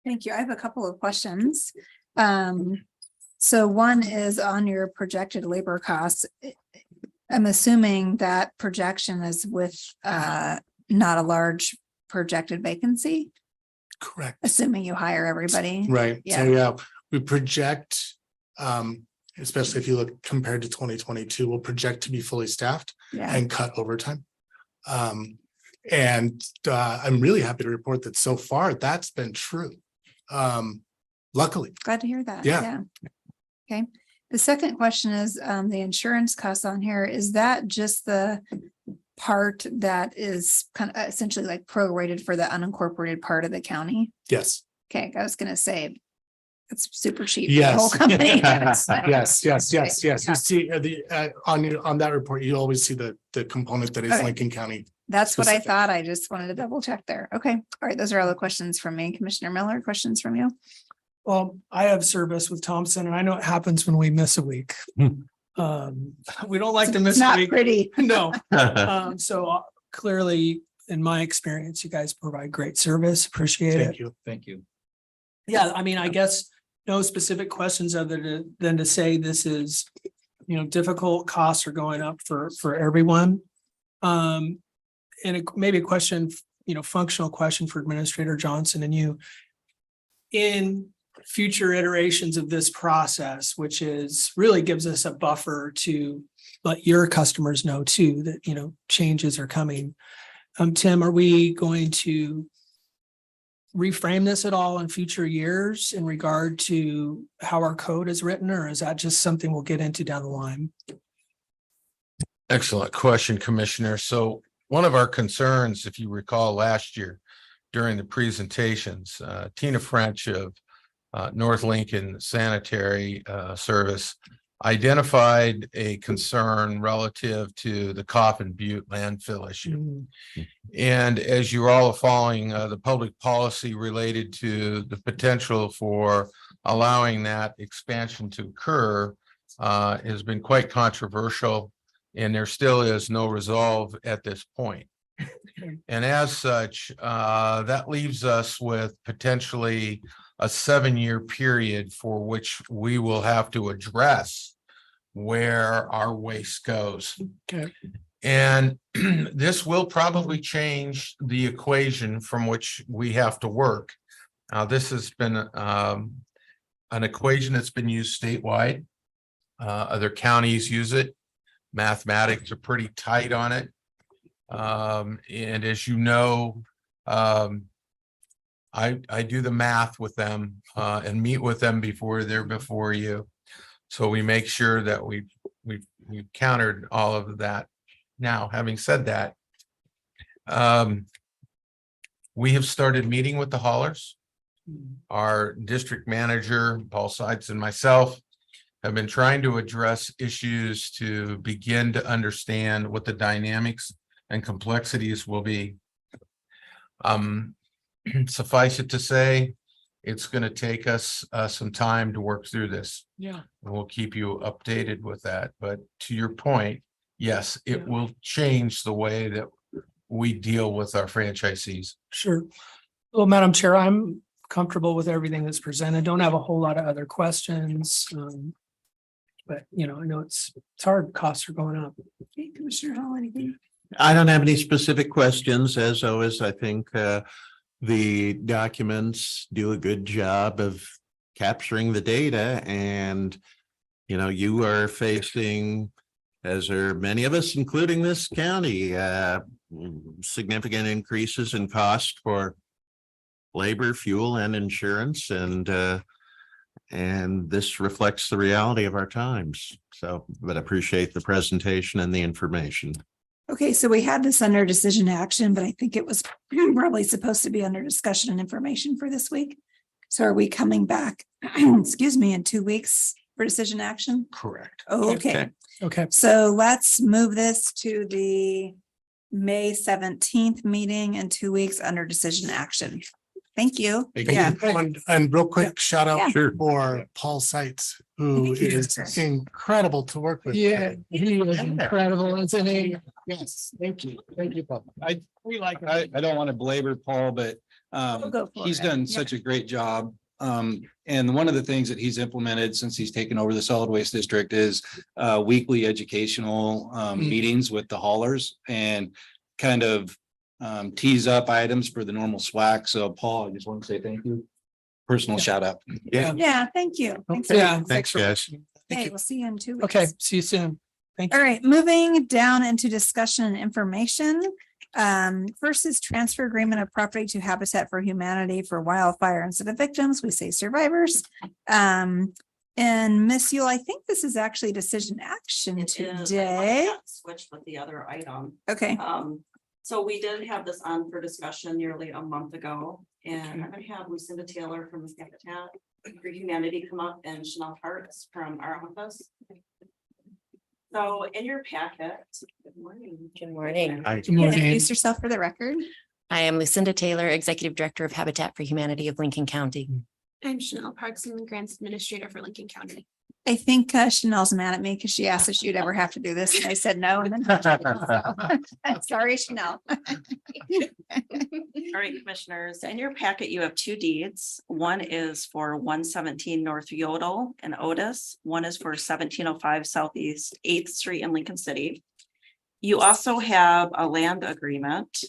Thank you. I have a couple of questions. So one is on your projected labor costs. I'm assuming that projection is with not a large projected vacancy. Correct. Assuming you hire everybody. Right. Yeah. So yeah, we project, especially if you look compared to 2022, we'll project to be fully staffed and cut overtime. And I'm really happy to report that so far that's been true. Luckily. Glad to hear that. Yeah. Okay. The second question is the insurance costs on here. Is that just the part that is kind of essentially like prorated for the unincorporated part of the county? Yes. Okay, I was gonna say it's super cheap. for the whole Yes. company. Yes. You see on that report, you always see the component that is Okay. Lincoln County. That's what I specific. thought. I just wanted to double check there. Okay. All right. Those are all the questions from me. Commissioner Miller, questions from you? Well, I have service with Thompson and I know it happens when we miss a week. We don't like to miss It's a not week. pretty. No. So clearly, in my experience, you guys provide great service. Appreciate it. Thank you. Thank you. Yeah, I mean, I guess no specific questions other than to say this is, difficult. Costs are going up for everyone. And maybe a question, functional question for Administrator Johnson and you. In future iterations of this process, which is really gives us a buffer to let your customers know too that, changes are coming. Tim, are we going to reframe this at all in future years in regard to how our code is written, or is that just something we'll get into down the line? Excellent question, Commissioner. So one of our concerns, if you recall last year, during the presentations. Tina French of North Lincoln Sanitary Service identified a concern relative to the Coffin Butte landfill issue. And as you're all following, the public policy related to the potential for allowing that expansion to occur has been quite controversial, and there still is no resolve at this point. And as such, that leaves us with potentially a 7-year period for which we will have to address where our waste goes. Okay. And this will probably change the equation from which we have to work. Now, this has been an equation that's been used statewide. Other counties use it. Mathematics are pretty tight on it. And as you know, I do the math with them and meet with them before they're before you. So we make sure that we've countered all of that. Now, having said that, we have started meeting with the haulers. Our district manager, Paul Seitz, and myself have been trying to address issues to begin to understand what the dynamics and complexities will be. Suffice it to say, it's going to take us some time to work through this. Yeah. And we'll keep you updated with that. But to your point, yes, it will change the way that we deal with our franchisees. Sure. Well, Madam Chair, I'm comfortable with everything that's presented. Don't have a whole lot of other questions. But I know it's hard. Costs are going up. Okay, Commissioner Hall, anything? I don't have any specific questions. As always, I think the documents do a good job of capturing the data, and you are facing, as are many of us, including this county, significant increases in cost for labor, fuel, and insurance, and this reflects the reality of our times. So, but I appreciate the presentation and the information. Okay, so we had this under decision action, but I think it was probably supposed to be under discussion and information for this week. So are we coming back, excuse me, in 2 weeks for decision action? Correct. Oh, okay. Okay. So let's move this to the May 17th meeting in 2 weeks under decision action. Thank you. Yeah. And real quick, shout Yeah. out for Paul Seitz, who Thank you, is sir. incredible to work with. Yeah, he was incredible, isn't he? Yes, thank you. Thank you, Paul. We like him. I don't want to belabor Paul, but We'll go for he's it. done Yeah. such a great job. And one of the things that he's implemented since he's taken over the solid waste district is weekly educational meetings with the haulers and kind of tease up items for the normal SWAC. So Paul, I just want to say thank you. Personal shout out. Yeah. Yeah, thank you. Thanks. Yeah. Thanks, guys. Okay, we'll see you in 2 weeks. Okay, see you soon. Thank you. All right, moving down into discussion and information. First is transfer agreement of property to Habitat for Humanity for wildfire instead of victims. We say survivors. And Miss Yule, I think this is actually decision action today. Switch with the other item. Okay. So we did have this on for discussion nearly a month ago, and I'm gonna have Lucinda Taylor from Habitat for Humanity come up and Chanel Parks from our office. So in your packet. Good morning. Good morning. Hi. Good morning. Introduce yourself for the record. I am Lucinda Taylor, Executive Director of Habitat for Humanity of Lincoln County. I'm Chanel Parks, and the Grants Administrator for Lincoln County. I think Chanel's mad at me because she asked if she'd ever have to do this, and I said no. And then sorry, Chanel. All right, commissioners, in your packet, you have 2 deeds. One is for 117 North Yodel in Otis. One is for 1705 Southeast 8th Street in Lincoln City. You also have a land agreement,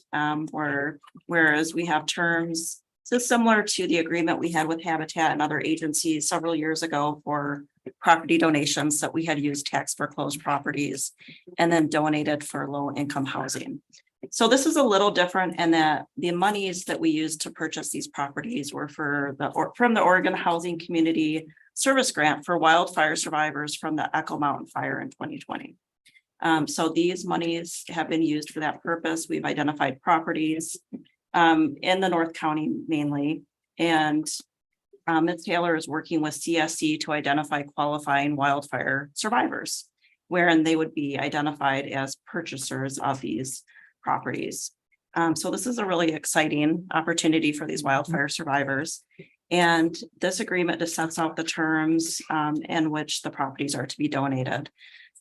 whereas we have terms so similar to the agreement we had with Habitat and other agencies several years ago for property donations that we had used tax foreclosed properties and then donated for low income housing. So this is a little different in that the monies that we used to purchase these properties were from the Oregon Housing Community Service Grant for wildfire survivors from the Echo Mountain Fire in 2020. So these monies have been used for that purpose. We've identified properties. in the North County mainly. And Ms. Taylor is working with CSC to identify qualifying wildfire survivors, wherein they would be identified as purchasers of these properties. So this is a really exciting opportunity for these wildfire survivors. And this agreement just sets out the terms in which the properties are to be donated.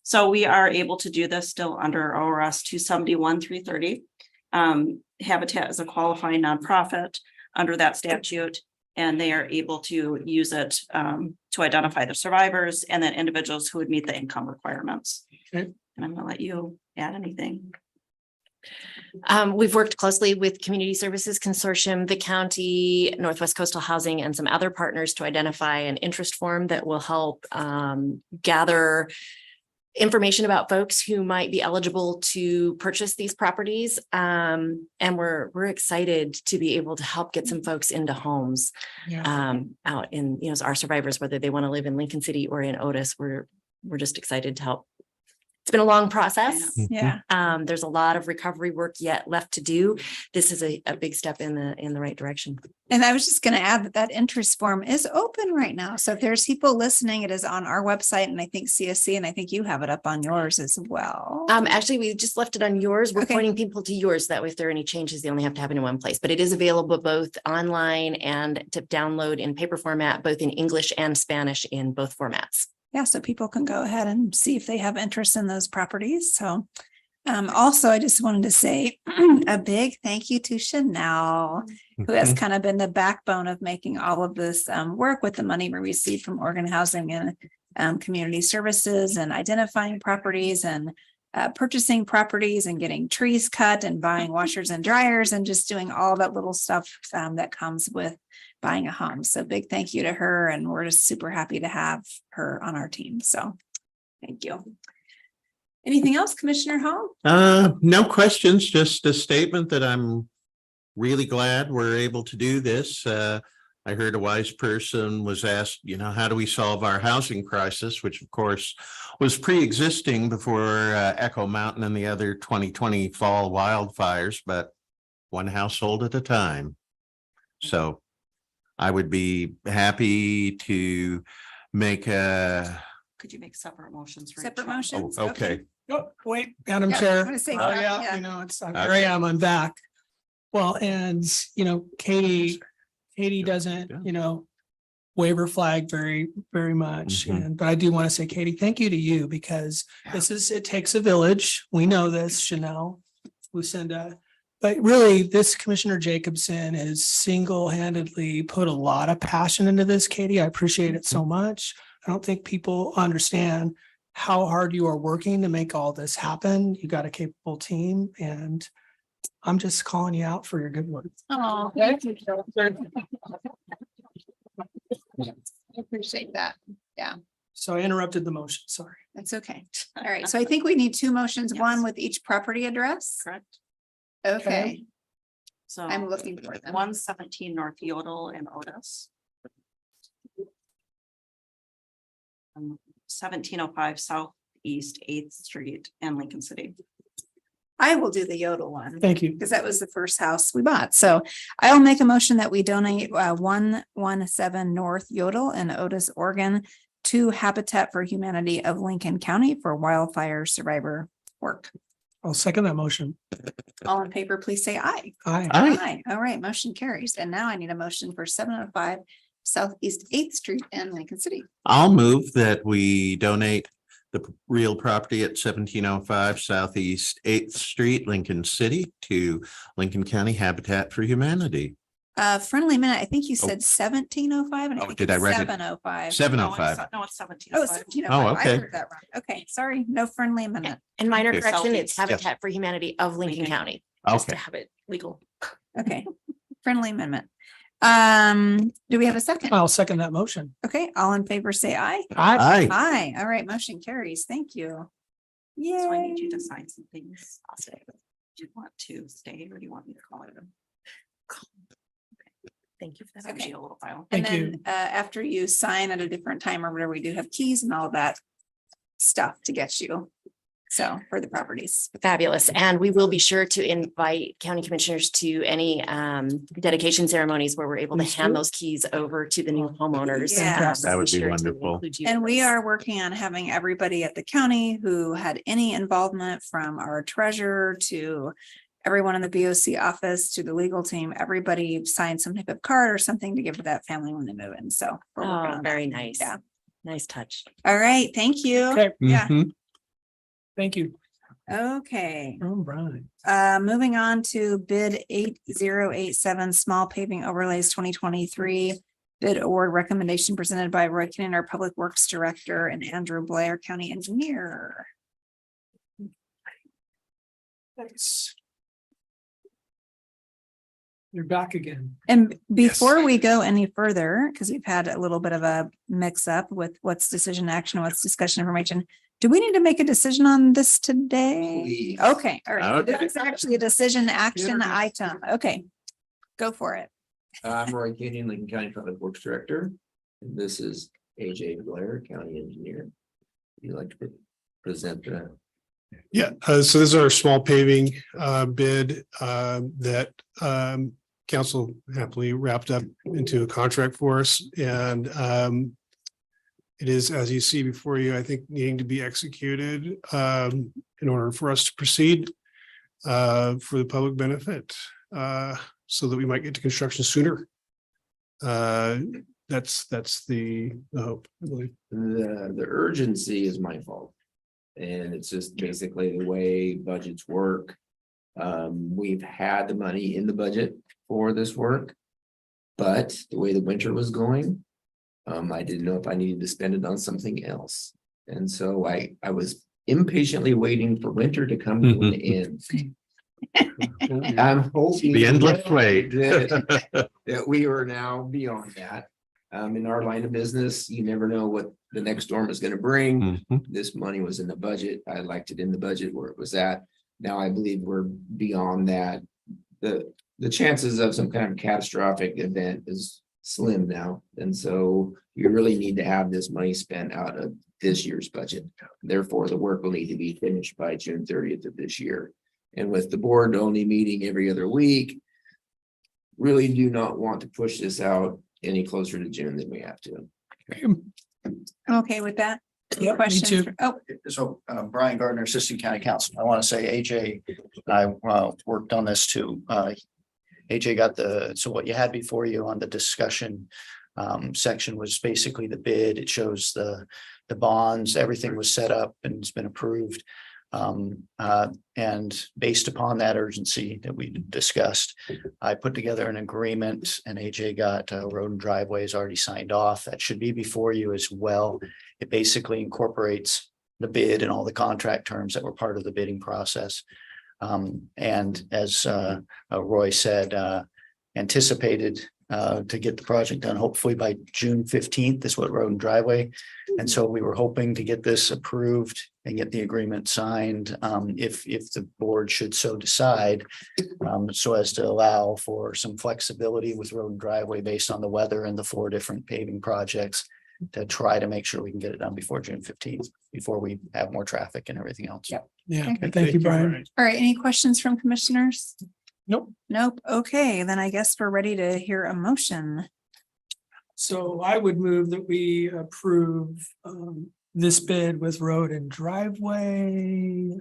So we are able to do this still under ORS 271-330. Habitat is a qualifying nonprofit under that statute, and they are able to use it to identify the survivors and then individuals who would meet the income requirements. Okay. And I'm gonna let you add anything. We've worked closely with Community Services Consortium, the county, Northwest Coastal Housing, and some other partners to identify an interest form that will help gather information about folks who might be eligible to purchase these properties. And we're excited to be able to help get some folks into homes out in, our survivors, whether they want to live in Lincoln City or in Otis. We're just excited to help. It's been a long process. Yeah. There's a lot of recovery work yet left to do. This is a big step in the right direction. And I was just going to add that interest form is open right now. So if there's people listening, it is on our website, and I think CSC, and I think you have it up on yours as well. Actually, we just left it on yours. We're pointing people to yours. That way, if there are any changes, they only have to happen in one place. But it is available both online and to download in paper format, both in English and Spanish in both formats. Yeah, so people can go ahead and see if they have interest in those properties. So also, I just wanted to say a big thank you to Chanel, who has kind of been the backbone of making all of this work with the money we received from Oregon Housing and Community Services, and identifying properties and purchasing properties and getting trees cut and buying washers and dryers and just doing all that little stuff that comes with buying a home. So big thank you to her, and we're just super happy to have her on our team. So thank you. Anything else, Commissioner Hall? No questions, just a statement that I'm really glad we're able to do this. I heard a wise person was asked, how do we solve our housing crisis, which of course was pre-existing before Echo Mountain and the other 2020 fall wildfires, but one household at a time. So I would be happy to make a. Could you make separate motions? For Separate each one? motions? Oh, okay. Oh, wait, Madam Yeah, Chair. I'm gonna say Oh, that, yeah, yeah. here I am, I'm back. Well, and, Katie doesn't, waiver flag very, very much. Mhm. But I do want to say, Katie, thank you to you, because it takes a village. We know this, Chanel, Lucinda. But really, this Commissioner Jacobson has single-handedly put a lot of passion into this, Katie. I appreciate it so much. I don't think people understand how hard you are working to make all this happen. You got a capable team, and I'm just calling you out for your good work. Oh, thank you. I appreciate that. Yeah, So I interrupted the motion, sorry. that's okay. All right, so I think we need two motions, one with each property address. Correct. Okay, So I'm looking for them. 117 North Yodel in Otis. 1705 Southeast 8th Street in Lincoln City. I will do the Yodel one. Thank you. Because that was the first house we bought. So I will make a motion that we donate 117 North Yodel in Otis, Oregon to Habitat for Humanity of Lincoln County for wildfire survivor work. I'll second that motion. All in favor, please say aye. Aye. Aye. All right, motion carries. And now I need a motion for 705 Southeast 8th Street in Lincoln City. I'll move that we donate the real property at 1705 Southeast 8th Street, Lincoln City, to Lincoln County Habitat for Humanity. Friendly minute, I think you said 1705 and I Oh, think did I it's write it? 705. 705. No, it's 1705. Oh, 1705. Oh, okay. I heard that wrong. Okay, sorry, no friendly amendment. And minor Okay. correction, it's Southeast. Habitat for Humanity of Lincoln County. Just to Okay. have it legal. Okay, friendly amendment. Do we have a second? I'll second that motion. Okay, all in favor, say aye. Aye. Aye. All right, motion carries. Thank you. So I need Yay. you to sign some things. I'll stay. Do you want to stay or do you want me to call it? Thank you for It's that. actually a little file. And Thank you. then after you sign at a different time or whatever, we do have keys and all that stuff to get you So for the properties. Fabulous. And we will be sure to invite county commissioners to any dedication ceremonies where we're able to hand those keys over to the new homeowners. Yeah. That would be wonderful. And we are working on having everybody at the county who had any involvement, from our treasurer to everyone in the BOC office to the legal team, everybody sign some type of card or something to give to that family when they move in. So we're working Oh, on very that. nice. Yeah. Nice touch. All right. Thank you. Okay. Yeah. Thank you. Okay. Brian. Moving on to bid 8087, small paving overlays 2023. Bid award recommendation presented by Roy Kinnan, our Public Works Director, and Andrew Blair, County Engineer. Thanks. You're back again. And before we go any further, because we've had a little bit of a mix up with what's decision action, what's discussion information. Do we need to make a decision on this today? Okay, all right. Okay. This is actually a decision action item. Okay. Go for it. I'm Roy Kenyon, Lincoln County Public Works Director. And this is AJ Blair, County Engineer. You'd like to present the Yeah, so this is our small paving bid that council happily wrapped up into a contract for us. And it is, as you see before you, I think needing to be executed in order for us to proceed for the public benefit, so that we might get to construction sooner. That's the hope, I believe. The urgency is my fault. And it's just basically the way budgets work. We've had the money in the budget for this work. But the way the winter was going, I didn't know if I needed to spend it on something else. And so I was impatiently waiting for winter to come to an end. I'm hoping. The endless wait. That we are now beyond that. In our line of business, you never know what the next storm is going to bring. This money was in the budget. I liked it in the budget where it was at. Now I believe we're beyond that. The chances of some kind of catastrophic event is slim now. And so you really need to have this money spent out of this year's budget. Therefore, the work will need to be finished by June 30th of this year. And with the board only meeting every other week, really do not want to push this out any closer to June than we have to. I'm okay with that. Any Yep, me questions? too. Oh, So Brian Gardner, Assistant County Council. I want to say AJ and I worked on this too. AJ got so what you had before you on the discussion section was basically the bid. It shows the bonds, everything was set up and it's been approved. And based upon that urgency that we discussed, I put together an agreement and AJ got road and driveways already signed off. That should be before you as well. It basically incorporates the bid and all the contract terms that were part of the bidding process. And as Roy said, anticipated to get the project done, hopefully by June 15th is what road and driveway. And so we were hoping to get this approved and get the agreement signed if the board should so decide, so as to allow for some flexibility with road and driveway based on the weather and the 4 different paving projects to try to make sure we can get it done before June 15th, before we have more traffic and everything else. Yep. Yeah, Okay. thank you, Brian. all right. Any questions from commissioners? Nope. Nope. Okay, then I guess we're ready to hear a motion. So I would move that we approve this bid with road and driveway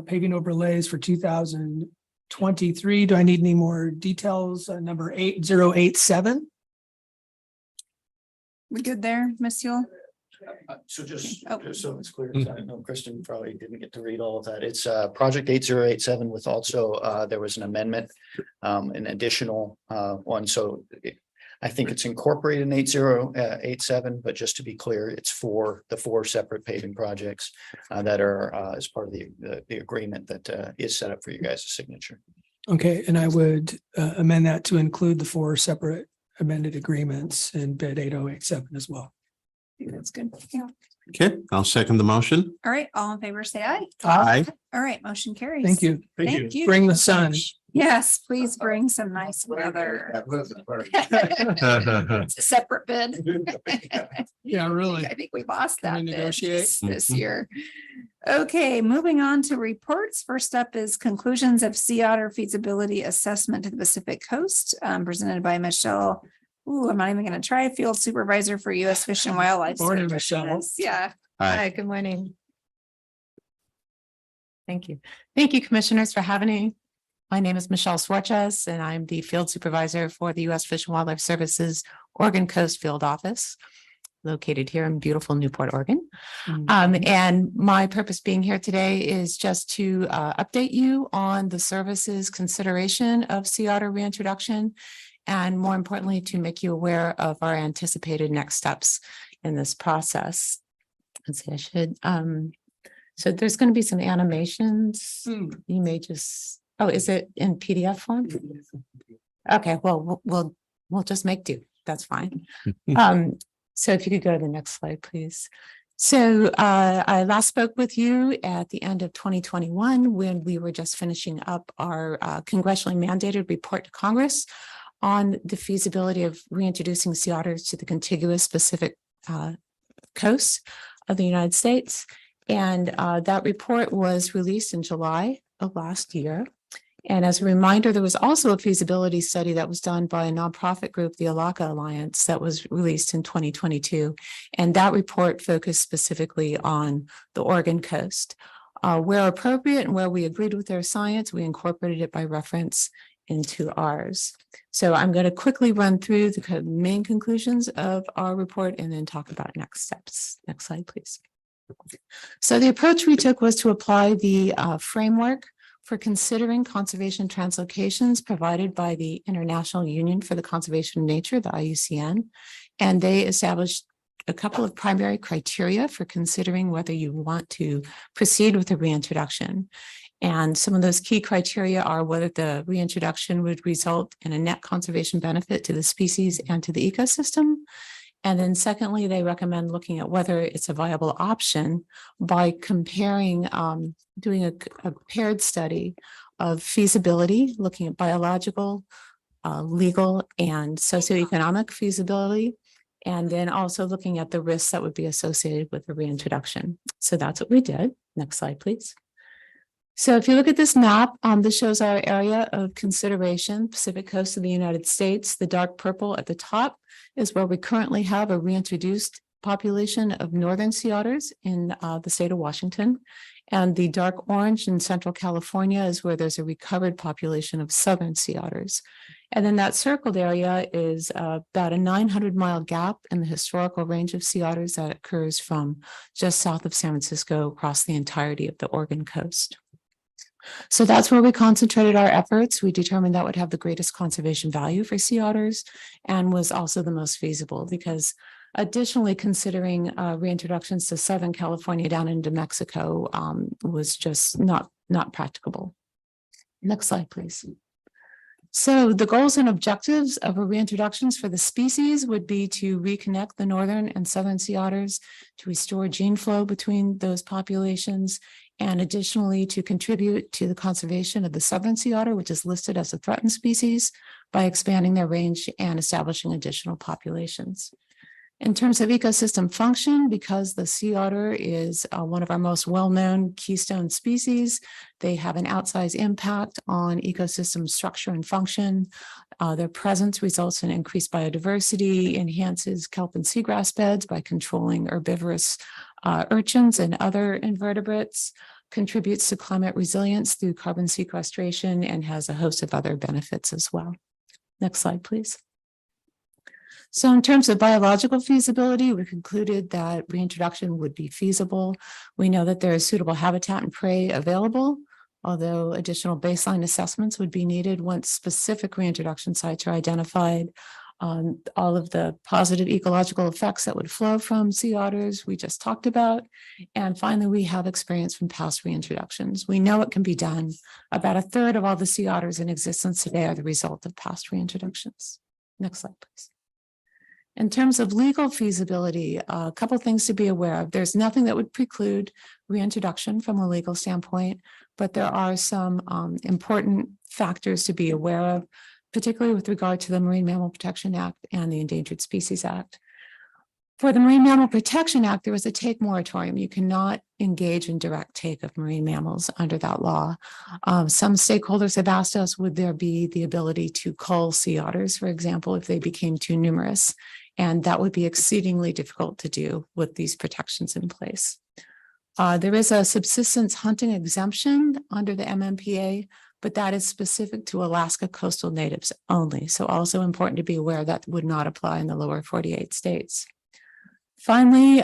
paving overlays for 2023. Do I need any more details? Number 8087. We good there, Ms. Yule? So just Oh. so it's clear, I know Kristen probably didn't get to read all of that. It's project 8087 with also there was an amendment, an additional one. So I think it's incorporated in 8087, but just to be clear, it's for the 4 separate paving projects that are as part of the agreement that is set up for you guys' signature. Okay, and I would amend that to include the 4 separate amended agreements in bid 8087 as well. think that's good. Yeah. Okay, I'll second the motion. All right, all in favor, say aye. Aye. All right, motion carries. Thank you. Thank you. Bring the sun. Yes, please bring some nice weather. It's a separate bid. Yeah, really. I think we lost Can that we bid negotiate? this year. Okay, moving on to reports. First up is conclusions of Sea Otter feasibility assessment to the Pacific Coast, presented by Michelle. Ooh, I'm not even gonna try, field supervisor for U.S. Fish and Wildlife. Morning, Services. Michelle. Yeah. Aye. Good morning. Thank you. Thank you, commissioners, for having me. My name is Michelle Swarchas, and I'm the field supervisor for the U.S. Fish and Wildlife Services Oregon Coast Field Office, located here in beautiful Newport, Oregon. And my purpose being here today is just to update you on the services consideration of sea otter reintroduction, and more importantly, to make you aware of our anticipated next steps in this process. Let's see, I should, so there's going to be some animations. You may just, oh, is it in PDF form? Okay, well, we'll just make do. That's fine. So if you could go to the next slide, please. So I last spoke with you at the end of 2021 when we were just finishing up our congressionally mandated report to Congress on the feasibility of reintroducing sea otters to the contiguous Pacific coast of the United States. And that report was released in July of last year. And as a reminder, there was also a feasibility study that was done by a nonprofit group, the Alaka Alliance, that was released in 2022. And that report focused specifically on the Oregon coast. Where appropriate and where we agreed with their science, we incorporated it by reference into ours. So I'm going to quickly run through the main conclusions of our report and then talk about next steps. Next slide, please. So the approach we took was to apply the framework for considering conservation translocations provided by the International Union for the Conservation of Nature, the IUCN, and they established a couple of primary criteria for considering whether you want to proceed with the reintroduction. And some of those key criteria are whether the reintroduction would result in a net conservation benefit to the species and to the ecosystem. And then secondly, they recommend looking at whether it's a viable option by comparing, doing a paired study of feasibility, looking at biological, legal, and socioeconomic feasibility, and then also looking at the risks that would be associated with the reintroduction. So that's what we did. Next slide, please. So if you look at this map, this shows our area of consideration, Pacific coast of the United States. The dark purple at the top is where we currently have a reintroduced population of northern sea otters in the state of Washington. And the dark orange in Central California is where there's a recovered population of southern sea otters. And then that circled area is about a 900-mile gap in the historical range of sea otters that occurs from just south of San Francisco across the entirety of the Oregon coast. So that's where we concentrated our efforts. We determined that would have the greatest conservation value for sea otters and was also the most feasible because additionally considering reintroductions to Southern California down into Mexico was just not practicable. Next slide, please. So the goals and objectives of reintroductions for the species would be to reconnect the northern and southern sea otters, to restore gene flow between those populations, and additionally to contribute to the conservation of the southern sea otter, which is listed as a threatened species, by expanding their range and establishing additional populations. In terms of ecosystem function, because the sea otter is one of our most well-known keystone species, they have an outsized impact on ecosystem structure and function. Their presence results in increased biodiversity, enhances kelp and seagrass beds by controlling herbivorous urchins and other invertebrates, contributes to climate resilience through carbon sequestration, and has a host of other benefits as well. Next slide, please. So in terms of biological feasibility, we concluded that reintroduction would be feasible. We know that there is suitable habitat and prey available, although additional baseline assessments would be needed once specific reintroduction sites are identified. All of the positive ecological effects that would flow from sea otters we just talked about. And finally, we have experience from past reintroductions. We know it can be done. About a third of all the sea otters in existence today are the result of past reintroductions. Next slide, please. In terms of legal feasibility, a couple things to be aware of. There's nothing that would preclude reintroduction from a legal standpoint, but there are some important factors to be aware of, particularly with regard to the Marine Mammal Protection Act and the Endangered Species Act. For the Marine Mammal Protection Act, there was a take moratorium. You cannot engage in direct take of marine mammals under that law. Some stakeholders have asked us, would there be the ability to cull sea otters, for example, if they became too numerous? And that would be exceedingly difficult to do with these protections in place. There is a subsistence hunting exemption under the MMPA, but that is specific to Alaska coastal natives only. So also important to be aware that would not apply in the lower 48 states. Finally,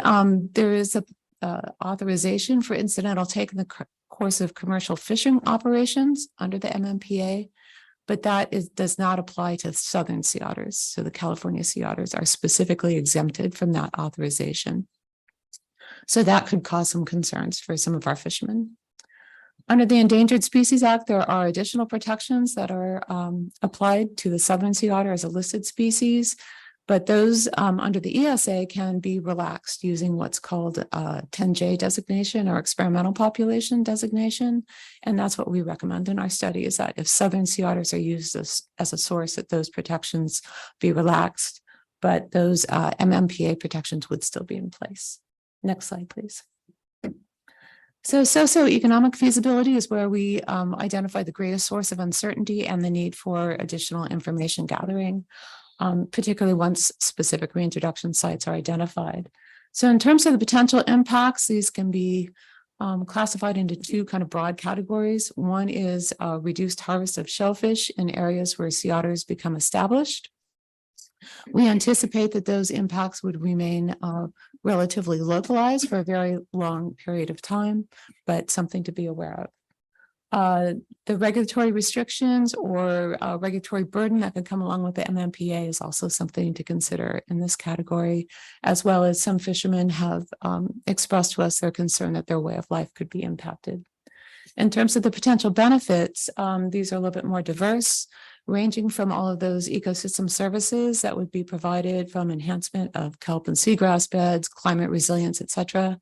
there is a authorization for incidental take in the course of commercial fishing operations under the MMPA, but that does not apply to southern sea otters. So the California sea otters are specifically exempted from that authorization. So that could cause some concerns for some of our fishermen. Under the Endangered Species Act, there are additional protections that are applied to the southern sea otter as a listed species. But those under the ESA can be relaxed using what's called 10J designation or experimental population designation. And that's what we recommend in our study, is that if southern sea otters are used as a source, that those protections be relaxed, but those MMPA protections would still be in place. Next slide, please. So socioeconomic feasibility is where we identify the greatest source of uncertainty and the need for additional information gathering. Particularly once specific reintroduction sites are identified. So in terms of the potential impacts, these can be classified into two kind of broad categories. One is reduced harvest of shellfish in areas where sea otters become established. We anticipate that those impacts would remain relatively localized for a very long period of time, but something to be aware of. The regulatory restrictions or regulatory burden that could come along with the MMPA is also something to consider in this category, as well as some fishermen have expressed to us their concern that their way of life could be impacted. In terms of the potential benefits, these are a little bit more diverse, ranging from all of those ecosystem services that would be provided from enhancement of kelp and seagrass beds, climate resilience, et cetera.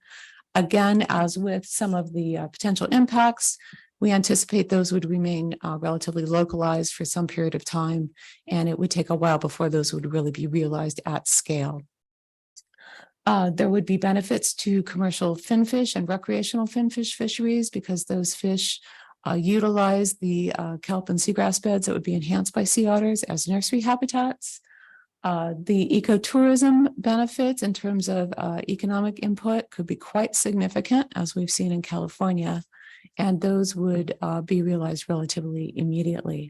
Again, as with some of the potential impacts, we anticipate those would remain relatively localized for some period of time, and it would take a while before those would really be realized at scale. There would be benefits to commercial finfish and recreational finfish fisheries because those fish utilize the kelp and seagrass beds that would be enhanced by sea otters as nursery habitats. The ecotourism benefits in terms of economic input could be quite significant, as we've seen in California, and those would be realized relatively immediately.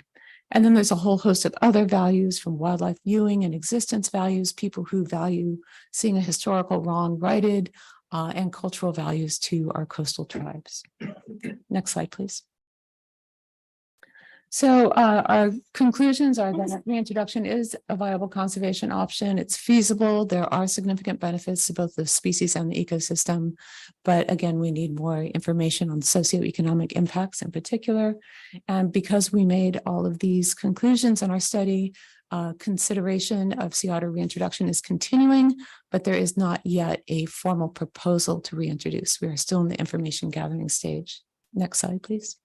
And then there's a whole host of other values, from wildlife viewing and existence values, people who value seeing a historical wrong righted, and cultural values to our coastal tribes. Next slide, please. So our conclusions are that reintroduction is a viable conservation option. It's feasible. There are significant benefits to both the species and the ecosystem. But again, we need more information on socioeconomic impacts in particular. And because we made all of these conclusions in our study, consideration of sea otter reintroduction is continuing, but there is not yet a formal proposal to reintroduce. We are still in the information gathering stage. Next slide, please.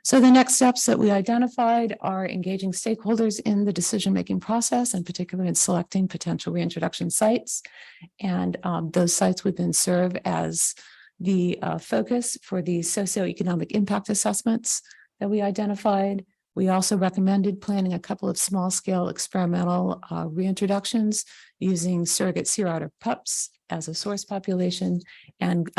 So the next steps that we identified are engaging stakeholders in the decision-making process, and particularly in selecting potential reintroduction sites. And those sites would then serve as the focus for the socioeconomic impact assessments that we identified. We also recommended planning a couple of small-scale experimental reintroductions using surrogate sea otter pups as a source population, and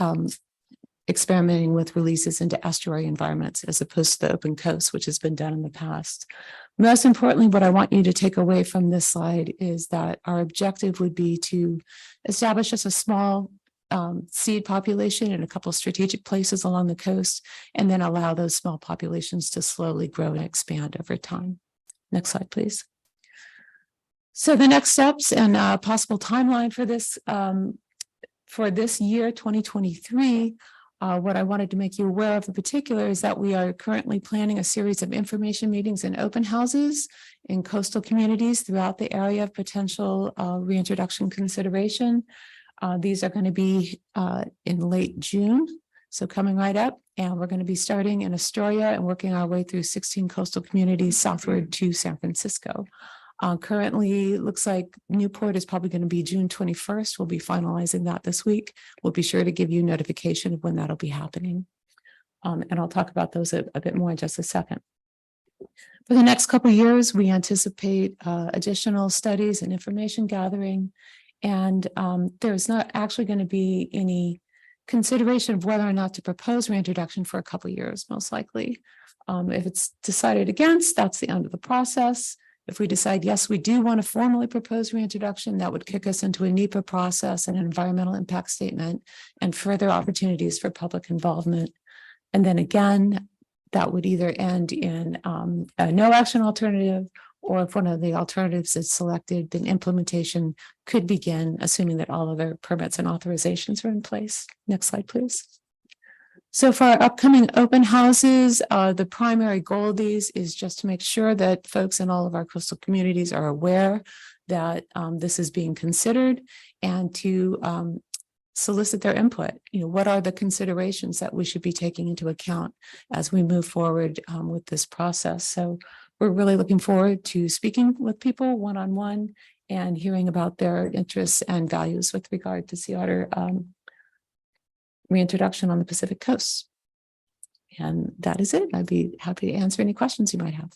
experimenting with releases into estuary environments as opposed to the open coast, which has been done in the past. Most importantly, what I want you to take away from this slide is that our objective would be to establish just a small seed population in a couple of strategic places along the coast, and then allow those small populations to slowly grow and expand over time. Next slide, please. So the next steps and possible timeline for this year, 2023, What I wanted to make you aware of in particular is that we are currently planning a series of information meetings and open houses in coastal communities throughout the area of potential reintroduction consideration. These are going to be in late June, so coming right up. And we're going to be starting in Astoria and working our way through 16 coastal communities southward to San Francisco. Currently, looks like Newport is probably going to be June 21st. We'll be finalizing that this week. We'll be sure to give you notification of when that'll be happening. And I'll talk about those a bit more in just a second. For the next couple of years, we anticipate additional studies and information gathering. And there's not actually going to be any consideration of whether or not to propose reintroduction for a couple of years, most likely. If it's decided against, that's the end of the process. If we decide, yes, we do want to formally propose reintroduction, that would kick us into a NEPA process and an environmental impact statement and further opportunities for public involvement. And then again, that would either end in a no action alternative, or if one of the alternatives is selected, then implementation could begin, assuming that all other permits and authorizations are in place. Next slide, please. So for our upcoming open houses, the primary goal of these is just to make sure that folks in all of our coastal communities are aware that this is being considered, and to solicit their input. You know, what are the considerations that we should be taking into account as we move forward with this process? So we're really looking forward to speaking with people one-on-one and hearing about their interests and values with regard to sea otter reintroduction on the Pacific coast. And that is it. I'd be happy to answer any questions you might have.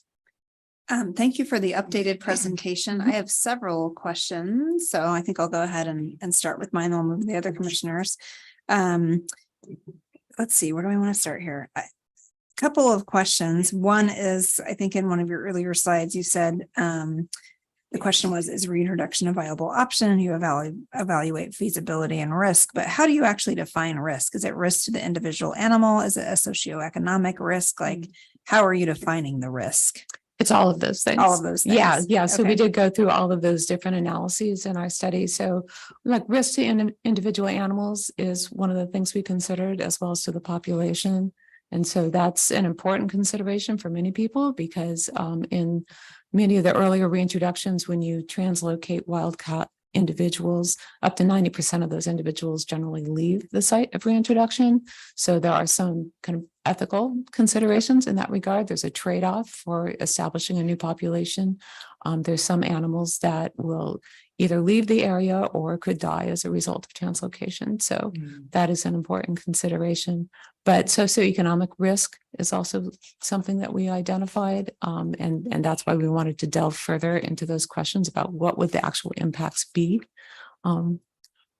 Thank you for the updated presentation. I have several questions, so I think I'll go ahead and start with mine. I'll move to the other commissioners. Let's see, where do I want to start here? Couple of questions. One is, I think in one of your earlier slides, you said the question was, is reintroduction a viable option? You evaluate feasibility and risk, but how do you actually define risk? Is it risk to the individual animal? Is it a socioeconomic risk? Like, how are you defining the risk? It's all of those things. All of those things. Yeah. So we Okay. did go through all of those different analyses in our study. So like risk to individual animals is one of the things we considered, as well as to the population. And so that's an important consideration for many people, because in many of the earlier reintroductions, when you translocate wild-caught individuals, up to 90% of those individuals generally leave the site of reintroduction. So there are some kind of ethical considerations in that regard. There's a trade-off for establishing a new population. There's some animals that will either leave the area or could die as a result of translocation. So that is an important consideration. But socioeconomic risk is also something that we identified. And that's why we wanted to delve further into those questions about what would the actual impacts be along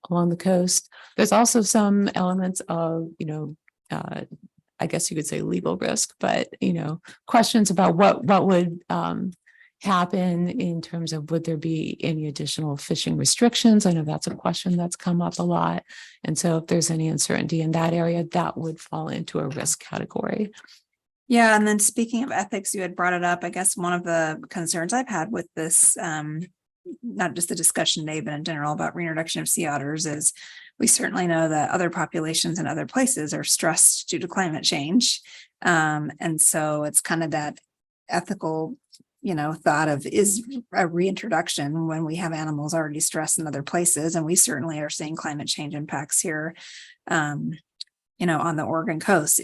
the coast. There's also some elements of, I guess you could say legal risk, but, questions about what would happen in terms of, would there be any additional fishing restrictions? I know that's a question that's come up a lot. And so if there's any uncertainty in that area, that would fall into a risk category. Yeah. And then speaking of ethics, you had brought it up. I guess one of the concerns I've had with this, not just the discussion today, but in general about reintroduction of sea otters, is we certainly know that other populations in other places are stressed due to climate change. And so it's kind of that ethical thought of, is a reintroduction when we have animals already stressed in other places. And we certainly are seeing climate change impacts here, on the Oregon coast.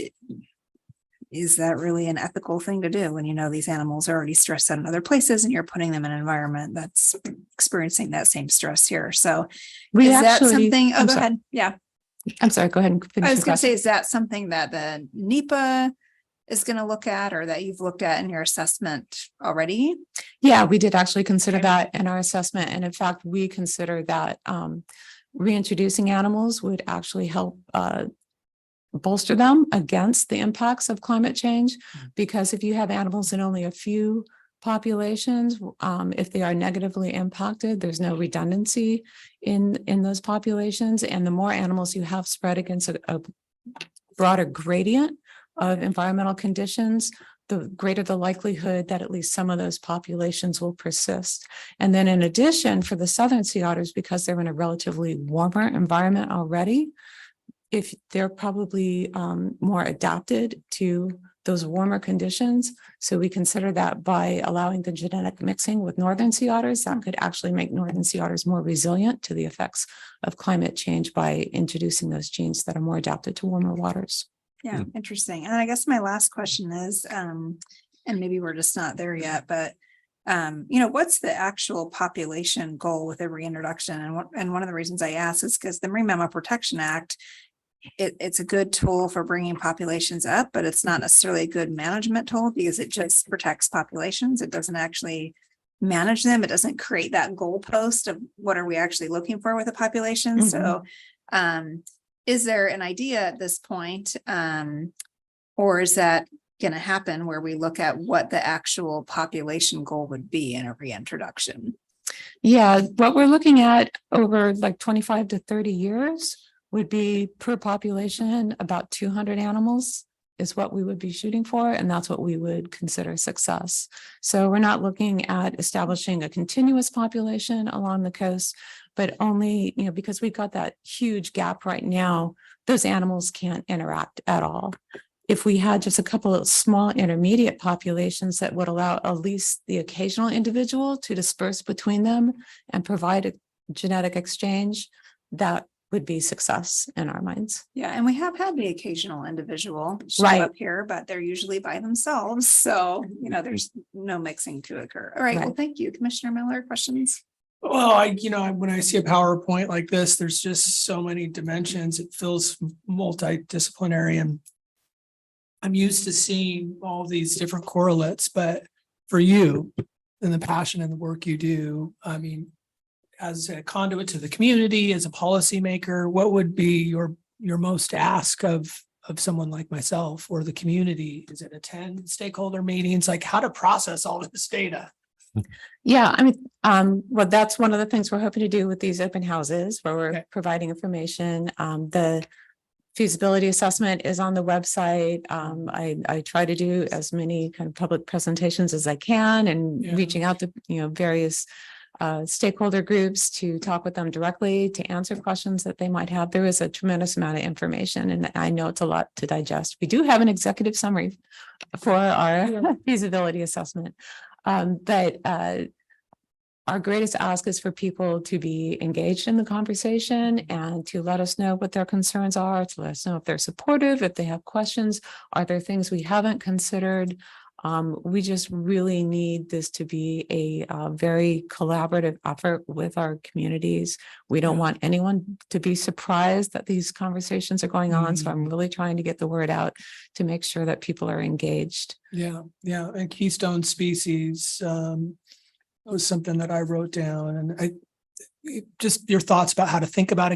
Is that really an ethical thing to do when these animals are already stressed out in other places and you're putting them in an environment that's experiencing that same stress here? So is that something? Oh, go ahead. Yeah. I'm sorry, go ahead and finish. I was going to say, is that something that the NEPA is going to look at, or that you've looked at in your assessment already? Yeah, we did actually consider that in our assessment. And in fact, we consider that reintroducing animals would actually help bolster them against the impacts of climate change. Because if you have animals in only a few populations, if they are negatively impacted, there's no redundancy in those populations. And the more animals you have spread against a broader gradient of environmental conditions, the greater the likelihood that at least some of those populations will persist. And then in addition, for the southern sea otters, because they're in a relatively warmer environment already, if they're probably more adapted to those warmer conditions. So we consider that by allowing the genetic mixing with northern sea otters, that could actually make northern sea otters more resilient to the effects of climate change by introducing those genes that are more adapted to warmer waters. Yeah, interesting. And I guess my last question is, and maybe we're just not there yet, but what's the actual population goal with a reintroduction? And one of the reasons I ask is because the Marine Mammal Protection Act, it's a good tool for bringing populations up, but it's not necessarily a good management tool because it just protects populations. It doesn't actually manage them. It doesn't create that goalpost of what are we actually looking for with a population. So, is there an idea at this point, or is that going to happen where we look at what the actual population goal would be in a reintroduction? Yeah, what we're looking at over like 25 to 30 years would be per population, about 200 animals is what we would be shooting for. And that's what we would consider success. So we're not looking at establishing a continuous population along the coast, but only, because we've got that huge gap right now, those animals can't interact at all. If we had just a couple of small intermediate populations that would allow at least the occasional individual to disperse between them and provide a genetic exchange, that would be success in our minds. Yeah, and we have had the occasional individual show Right. up here, but they're usually by themselves. So, there's no mixing to occur. All right, well, Right. thank you. Commissioner Miller, questions? Well, when I see a PowerPoint like this, there's just so many dimensions. It feels multidisciplinary, and I'm used to seeing all these different correlates, but for you and the passion and the work you do, as a conduit to the community, as a policymaker, what would be your most ask of someone like myself or the community? Is it attend stakeholder meetings, like how to process all this data? Yeah, well, that's one of the things we're hoping to do with these open houses where we're providing information. The feasibility assessment is on the website. I try to do as many kind of public presentations as I can and reaching out to, various stakeholder groups to talk with them directly, to answer questions that they might have. There is a tremendous amount of information, and I know it's a lot to digest. We do have an executive summary for our feasibility assessment. But our greatest ask is for people to be engaged in the conversation and to let us know what their concerns are, to let us know if they're supportive, if they have questions, are there things we haven't considered? We just really need this to be a very collaborative effort with our communities. We don't want anyone to be surprised that these conversations are going on. So I'm really trying to get the word out to make sure that people are engaged. Yeah. And keystone species was something that I wrote down, and just your thoughts about how to think about a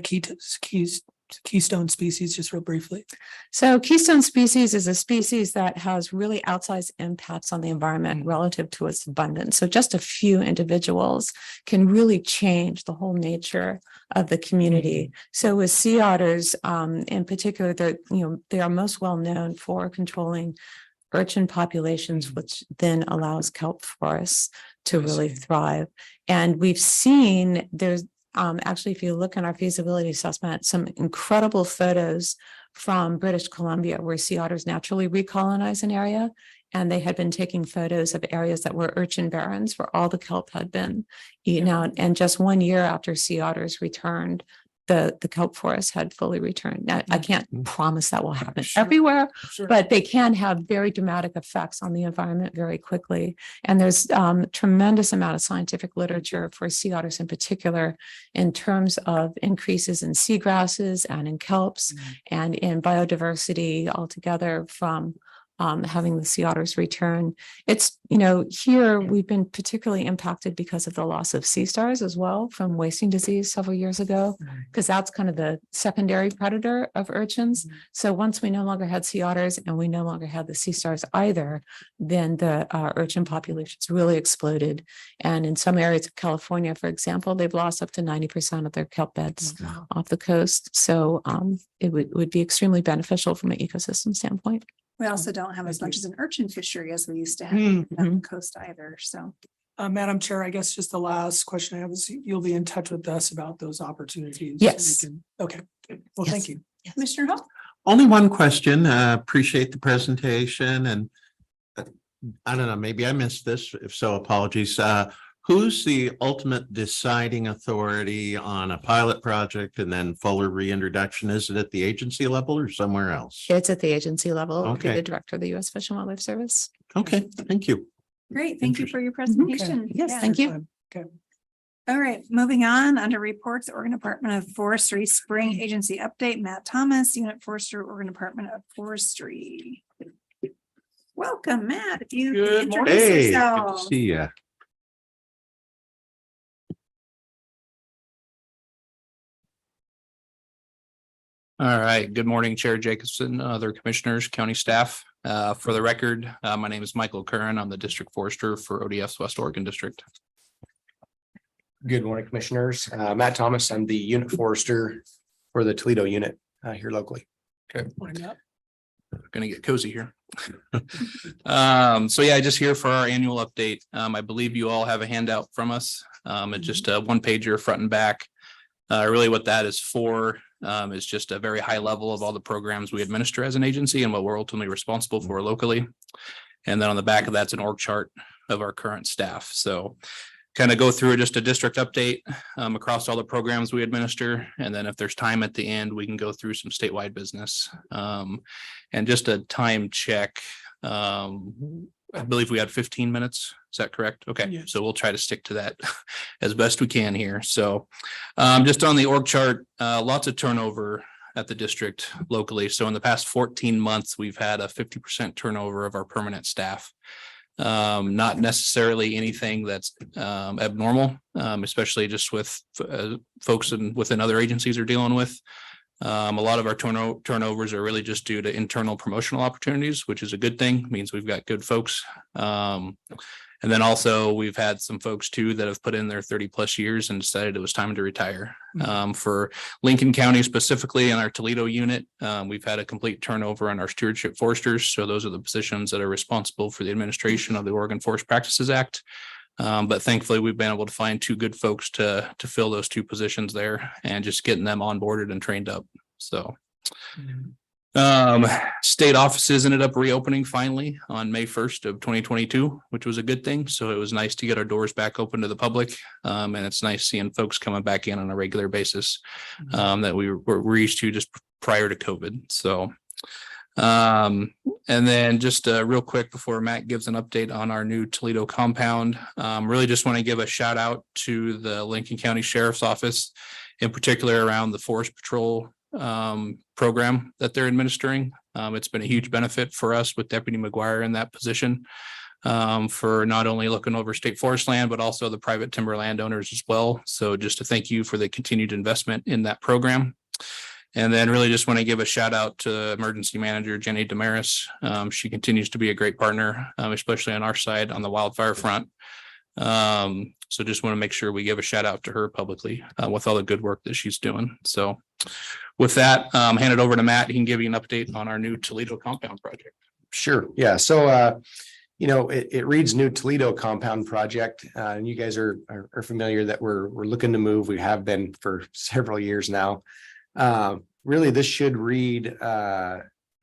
keystone species, just real briefly. So keystone species is a species that has really outsized impacts on the environment relative to its abundance. So just a few individuals can really change the whole nature of the community. So with sea otters, in particular, they are most well known for controlling urchin populations, which then allows kelp forests to really thrive. And we've seen there's actually, if you look in our feasibility assessment, some incredible photos from British Columbia where sea otters naturally recolonize an area. And they had been taking photos of areas that were urchin barrens where all the kelp had been eaten out. And just 1 year after sea otters returned, the kelp forest had fully returned. Now, I can't promise that will happen everywhere, but they can have very dramatic effects on the environment very quickly. And there's tremendous amount of scientific literature for sea otters in particular, in terms of increases in seagrasses and in kelps and in biodiversity altogether from having the sea otters return. It's, here we've been particularly impacted because of the loss of sea stars as well from wasting disease several years ago, because that's kind of the secondary predator of urchins. So once we no longer had sea otters and we no longer had the sea stars either, then the urchin populations really exploded. And in some areas of California, for example, they've lost up to 90% of their kelp beds off the coast. So it would be extremely beneficial from an ecosystem standpoint. We also don't have as much as an urchin fishery as we used to have on the coast either. So, Madam Chair, I guess just the last question I have is you'll be in touch with us about those opportunities. Yes. Okay. Well, thank you. Commissioner Hall? Only one question. Appreciate the presentation and I don't know, maybe I missed this. If so, apologies. Who's the ultimate deciding authority on a pilot project and then fuller reintroduction? Is it at the agency level or somewhere else? It's at the agency level, through Okay. the director of the U.S. Fish and Wildlife Service. Okay, thank you. Great, thank you for your presentation. Yes, Yeah. thank you. All right, moving on under reports, Oregon Department of Forestry Spring Agency Update, Matt Thomas, Unit Forester, Oregon Department of Forestry. Welcome, Matt. If you could introduce Hey, good to yourself. see ya. All right. Good morning, Chair Jacobson, other commissioners, county staff. For the record, my name is Michael Curran. I'm the district forester for ODF's West Oregon District. Good morning, commissioners. Matt Thomas, I'm the unit forester for the Toledo unit here locally. Okay. Gonna get cozy here. So yeah, just here for our annual update. I believe you all have a handout from us. It's just a one pager front and back. Really what that is for is just a very high level of all the programs we administer as an agency and what we're ultimately responsible for locally. And then on the back of that's an org chart of our current staff. So kind of go through just a district update across all the programs we administer. And then if there's time at the end, we can go through some statewide business. And just a time check. I believe we had 15 minutes. Is that correct? Okay, so we'll try to stick to that as best we can here. So just on the org chart, lots of turnover at the district locally. So in the past 14 months, we've had a 50% turnover of our permanent staff. Not necessarily anything that's abnormal, especially just with folks within other agencies are dealing with. A lot of our turnovers are really just due to internal promotional opportunities, which is a good thing, means we've got good folks. And then also we've had some folks too that have put in their 30+ years and decided it was time to retire. For Lincoln County specifically in our Toledo unit, we've had a complete turnover in our stewardship foresters. So those are the positions that are responsible for the administration of the Oregon Forest Practices Act. But thankfully, we've been able to find two good folks to fill those two positions there and just getting them onboarded and trained up. So state offices ended up reopening finally on May 1st of 2022, which was a good thing. So it was nice to get our doors back open to the public. And it's nice seeing folks coming back in on a regular basis that we were used to just prior to COVID. So and then just real quick before Matt gives an update on our new Toledo compound, really just want to give a shout out to the Lincoln County Sheriff's Office, in particular around the Forest Patrol program that they're administering. It's been a huge benefit for us with Deputy McGuire in that position for not only looking over state forest land, but also the private timber landowners as well. So just to thank you for the continued investment in that program. And then really just want to give a shout out to Emergency Manager Jenny Damaris. She continues to be a great partner, especially on our side on the wildfire front. So just want to make sure we give a shout out to her publicly with all the good work that she's doing. So with that, hand it over to Matt. He can give you an update on our new Toledo compound project. Sure. Yeah. So, it reads new Toledo compound project. And you guys are familiar that we're looking to move. We have been for several years now. Really, this should read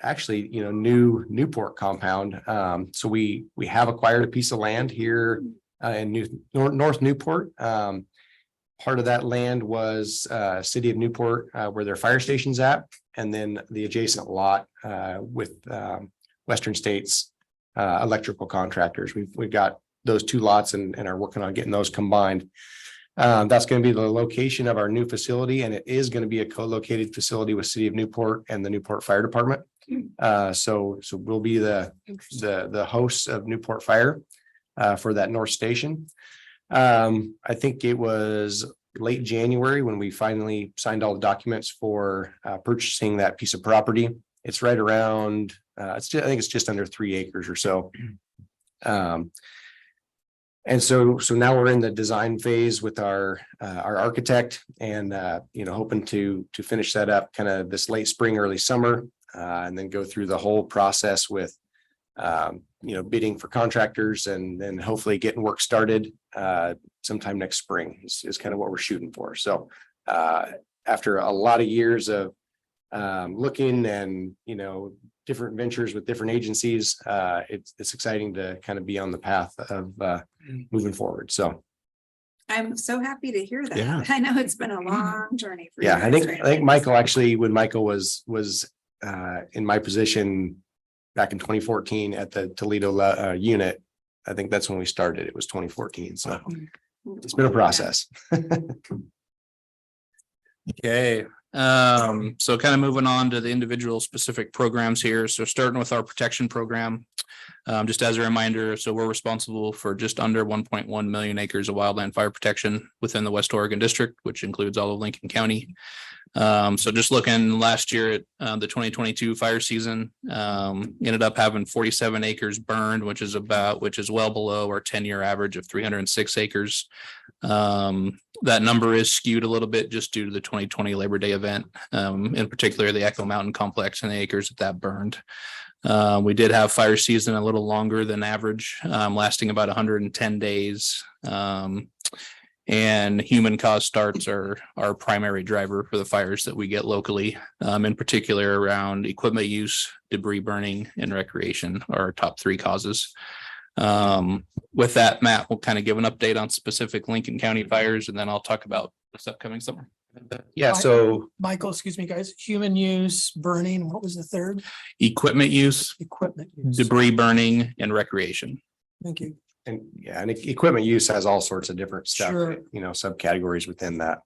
actually, new Newport compound. So we have acquired a piece of land here in North Newport. Part of that land was city of Newport, where their fire station's at, and then the adjacent lot with Western States electrical contractors. We've got those two lots and are working on getting those combined. That's going to be the location of our new facility, and it is going to be a co-located facility with City of Newport and the Newport Fire Department. So we'll be the hosts of Newport Fire for that North Station. I think it was late January when we finally signed all the documents for purchasing that piece of property. It's right around. I think it's just under 3 acres or so. And so now we're in the design phase with our architect and, hoping to finish that up kind of this late spring, early summer, and then go through the whole process with, bidding for contractors and then hopefully getting work started sometime next spring is kind of what we're shooting for. So after a lot of years of looking and, you know, different ventures with different agencies. It's exciting to kind of be on the path of moving forward. So. I'm so happy to hear that. Yeah. I know it's been a long journey. For you Yeah, I guys, think right? Michael actually, when Michael was in my position back in 2014 at the Toledo unit, I think that's when we started. It was 2014. So it's been a process. Okay, so kind of moving on to the individual specific programs here. So starting with our protection program. Just as a reminder, so we're responsible for just under 1.1 million acres of wildland fire protection within the West Oregon District, which includes all of Lincoln County. So just looking last year at the 2022 fire season, ended up having 47 acres burned, which is well below our 10-year average of 306 acres. That number is skewed a little bit just due to the 2020 Labor Day event, in particular the Echo Mountain Complex and the acres that burned. We did have fire season a little longer than average, lasting about 110 days. And human caused starts are our primary driver for the fires that we get locally, in particular around equipment use, debris burning, and recreation are our top three causes. With that, Matt will kind of give an update on specific Lincoln County fires, and then I'll talk about this upcoming summer. Yeah, so Michael, excuse me, guys, human use, burning, what was the third? Equipment use, Equipment use. debris burning, and recreation. Thank you. And yeah, and equipment use has all sorts of different stuff, Sure. you know, subcategories within that.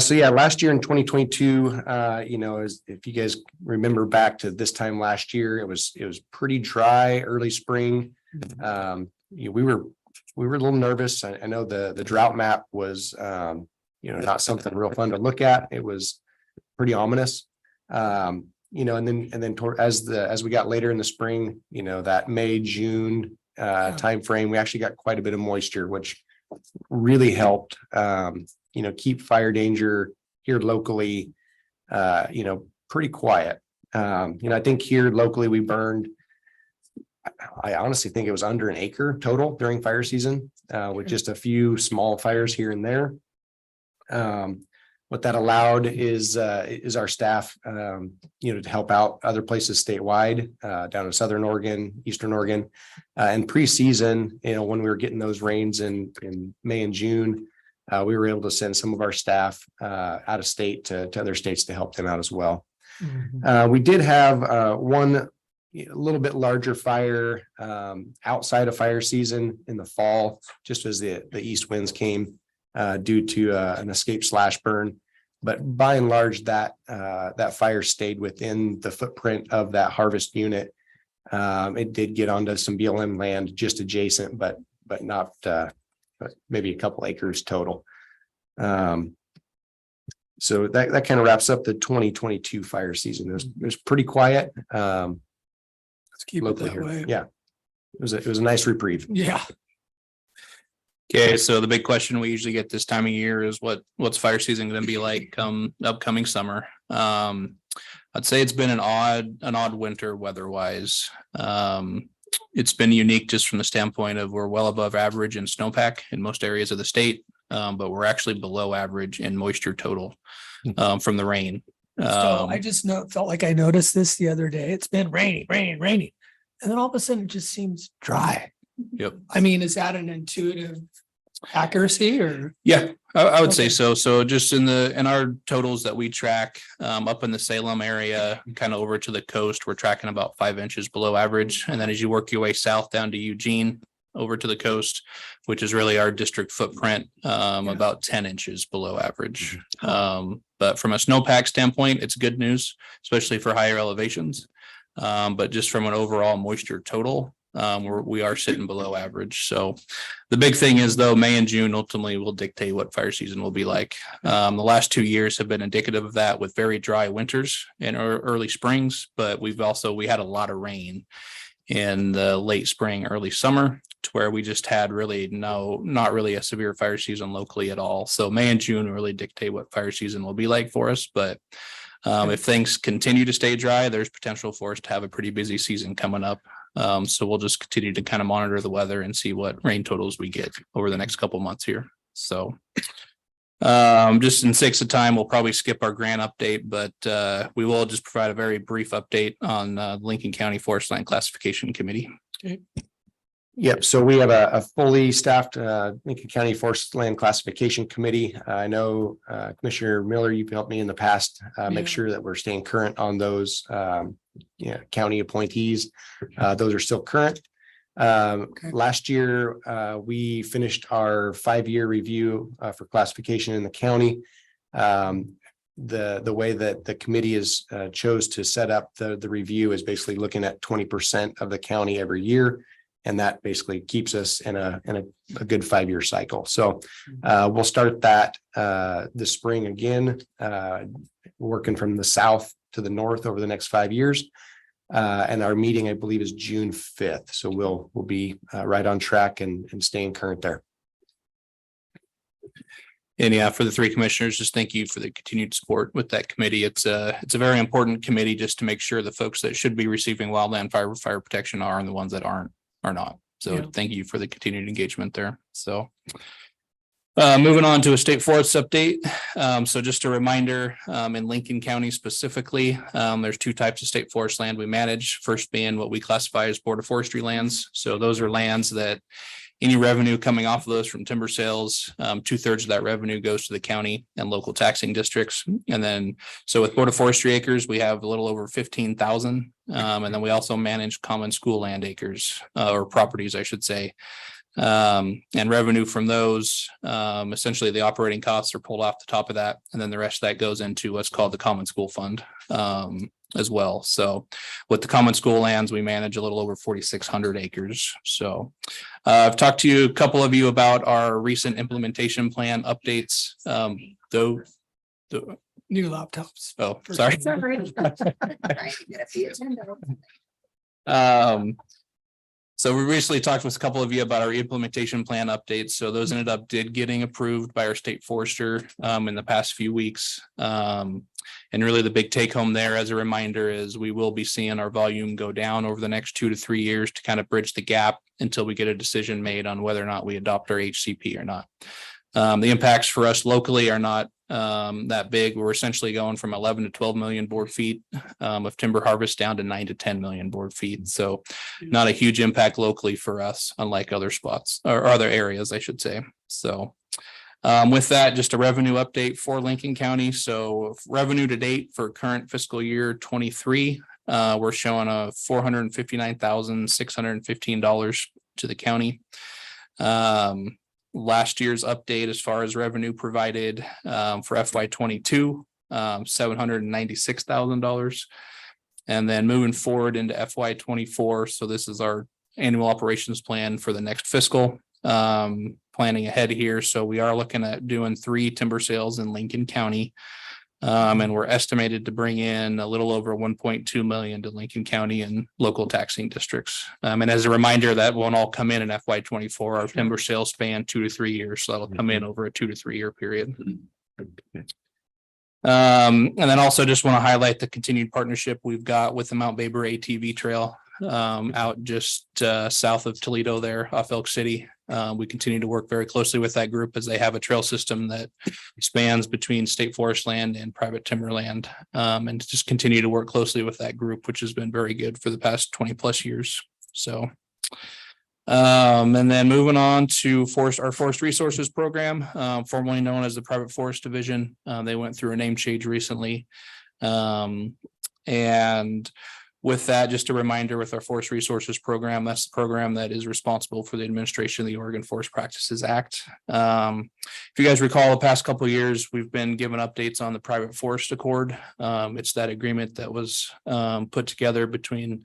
So yeah, last year in 2022, you know, if you guys remember back to this time last year, it was pretty dry, early spring. We were a little nervous. I know the drought map was, you know, not something real fun to look at. It was pretty ominous. You know, and then as we got later in the spring, you know, that May, June timeframe, we actually got quite a bit of moisture, which really helped, you know, keep fire danger here locally, you know, pretty quiet. You know, I think here locally we burned, I honestly think it was under an acre total during fire season, with just a few small fires here and there. What that allowed is our staff, you know, to help out other places statewide, down in Southern Oregon, Eastern Oregon, and pre-season, you know, when we were getting those rains in May and June, we were able to send some of our staff out of state to other states to help them out as well. We did have one a little bit larger fire outside of fire season in the fall, just as the east winds came due to an escape slash burn. But by and large, that fire stayed within the footprint of that harvest unit. It did get onto some BLM land just adjacent, but not maybe a couple acres total. So that kind of wraps up the 2022 fire season. It was pretty quiet. Let's keep it that way. Yeah, it was a nice reprieve. Yeah. Okay, so the big question we usually get this time of year is what's fire season going to be like come upcoming summer? I'd say it's been an odd winter weather-wise. It's been unique just from the standpoint of we're well above average in snowpack in most areas of the state, but we're actually below average in moisture total from the rain. So I just felt like I noticed this the other day. It's been raining. And then all of a sudden it just seems dry. Yep. I mean, is that an intuitive accuracy or? Yeah, I would say Okay. so. So just in our totals that we track up in the Salem area, kind of over to the coast, we're tracking about 5 inches below average. And then as you work your way south down to Eugene, over to the coast, which is really our district footprint, about 10 inches below average. But from a snowpack standpoint, it's good news, especially for higher elevations. But just from an overall moisture total, we are sitting below average. So the big thing is though, May and June ultimately will dictate what fire season will be like. The last 2 years have been indicative of that with very dry winters and early springs, but we had a lot of rain in the late spring, early summer, to where we just had really not really a severe fire season locally at all. So May and June really dictate what fire season will be like for us. But if things continue to stay dry, there's potential for us to have a pretty busy season coming up. So we'll just continue to kind of monitor the weather and see what rain totals we get over the next couple months here. So Just in sake of time, we'll probably skip our grant update, but we will just provide a very brief update on Lincoln County Forest Land Classification Committee. Yep, so we have a fully staffed Lincoln County Forest Land Classification Committee. I know Commissioner Miller, you've helped me in the past, make sure that we're staying current on those county appointees. Those are still current. Last year, we finished our 5-year review for classification in the county. The way that the committee is chose to set up the review is basically looking at 20% of the county every year. And that basically keeps us in a good 5-year cycle. So we'll start that this spring again, working from the south to the north over the next 5 years. And our meeting, I believe, is June 5th. So we'll be right on track and staying current there. And yeah, for the 3 commissioners, just thank you for the continued support with that committee. It's a very important committee just to make sure the folks that should be receiving wildland fire protection are and the ones that aren't are not. So thank you for the continued engagement there. So moving on to a state forest update. So just a reminder, in Lincoln County specifically, there's 2 types of state forest land we manage. First being what we classify as border forestry lands. So those are lands that any revenue coming off of those from timber sales, 2/3 of that revenue goes to the county and local taxing districts. And then, so with border forestry acres, we have a little over 15,000. And then we also manage common school land acres, or properties, I should say. And revenue from those, essentially the operating costs are pulled off the top of that. And then the rest of that goes into what's called the Common School Fund as well. So with the common school lands, we manage a little over 4,600 acres. So I've talked to a couple of you about our recent implementation plan updates. Though New laptops. Oh, sorry. So we recently talked with a couple of you about our implementation plan updates. So those ended up getting approved by our state forester in the past few weeks. And really the big take home there as a reminder is we will be seeing our volume go down over the next 2 to 3 years to kind of bridge the gap until we get a decision made on whether or not we adopt our HCP or not. The impacts for us locally are not that big. We're essentially going from 11 to 12 million board feet of timber harvest down to 9 to 10 million board feet. So not a huge impact locally for us, unlike other spots or other areas, I should say. So with that, just a revenue update for Lincoln County. So revenue to date for current fiscal year 23, we're showing a $459,615 to the county. Last year's update as far as revenue provided for FY22, $796,000. And then moving forward into FY24. So this is our annual operations plan for the next fiscal, planning ahead here. So we are looking at doing 3 timber sales in Lincoln County. And we're estimated to bring in a little over 1.2 million to Lincoln County and local taxing districts. And as a reminder, that won't all come in FY24. Our timber sales span 2 to 3 years. So that'll come in over a 2 to 3 year period. And then also just want to highlight the continued partnership we've got with the Mount Baber ATV Trail out just south of Toledo there off Elk City. We continue to work very closely with that group as they have a trail system that spans between state forest land and private timber land, and to just continue to work closely with that group, which has been very good for the past 20 plus years. So, and then moving on to our forest resources program, formerly known as the Private Forest Division. They went through a name change recently. And with that, just a reminder with our Forest Resources Program, that's the program that is responsible for the administration of the Oregon Forest Practices Act. If you guys recall, the past couple of years, we've been given updates on the Private Forest Accord. It's that agreement that was put together between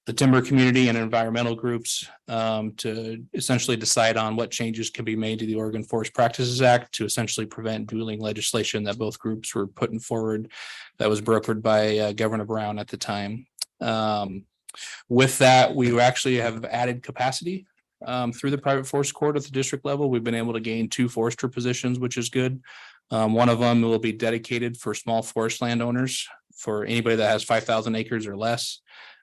the timber community and environmental groups to essentially decide on what changes can be made to the Oregon Forest Practices Act to essentially prevent dueling legislation that both groups were putting forward that was brokered by Governor Brown at the time. With that, we actually have added capacity through the private forest court at the district level. We've been able to gain 2 forester positions, which is good. One of them will be dedicated for small forest landowners, for anybody that has 5,000 acres or less.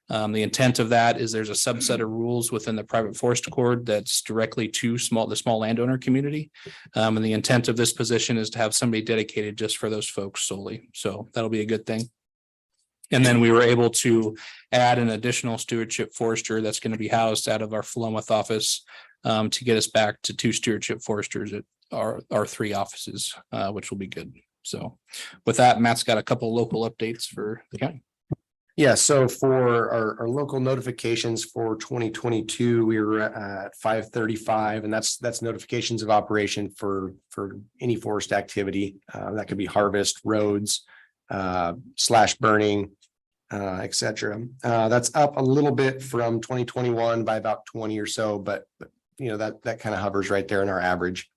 The intent of that is there's a subset of rules within the private forest accord that's directly to the small landowner community. And the intent of this position is to have somebody dedicated just for those folks solely. So that'll be a good thing. And then we were able to add an additional stewardship forester that's going to be housed out of our Philomath office to get us back to 2 stewardship foresters at our 3 offices, which will be good. So with that, Matt's got a couple local updates for the county. Yeah, so for our local notifications for 2022, we were at 535, and that's notifications of operation for any forest activity. That could be harvest, roads, slash burning, et cetera. That's up a little bit from 2021 by about 20 or so, but that kind of hovers right there in our average.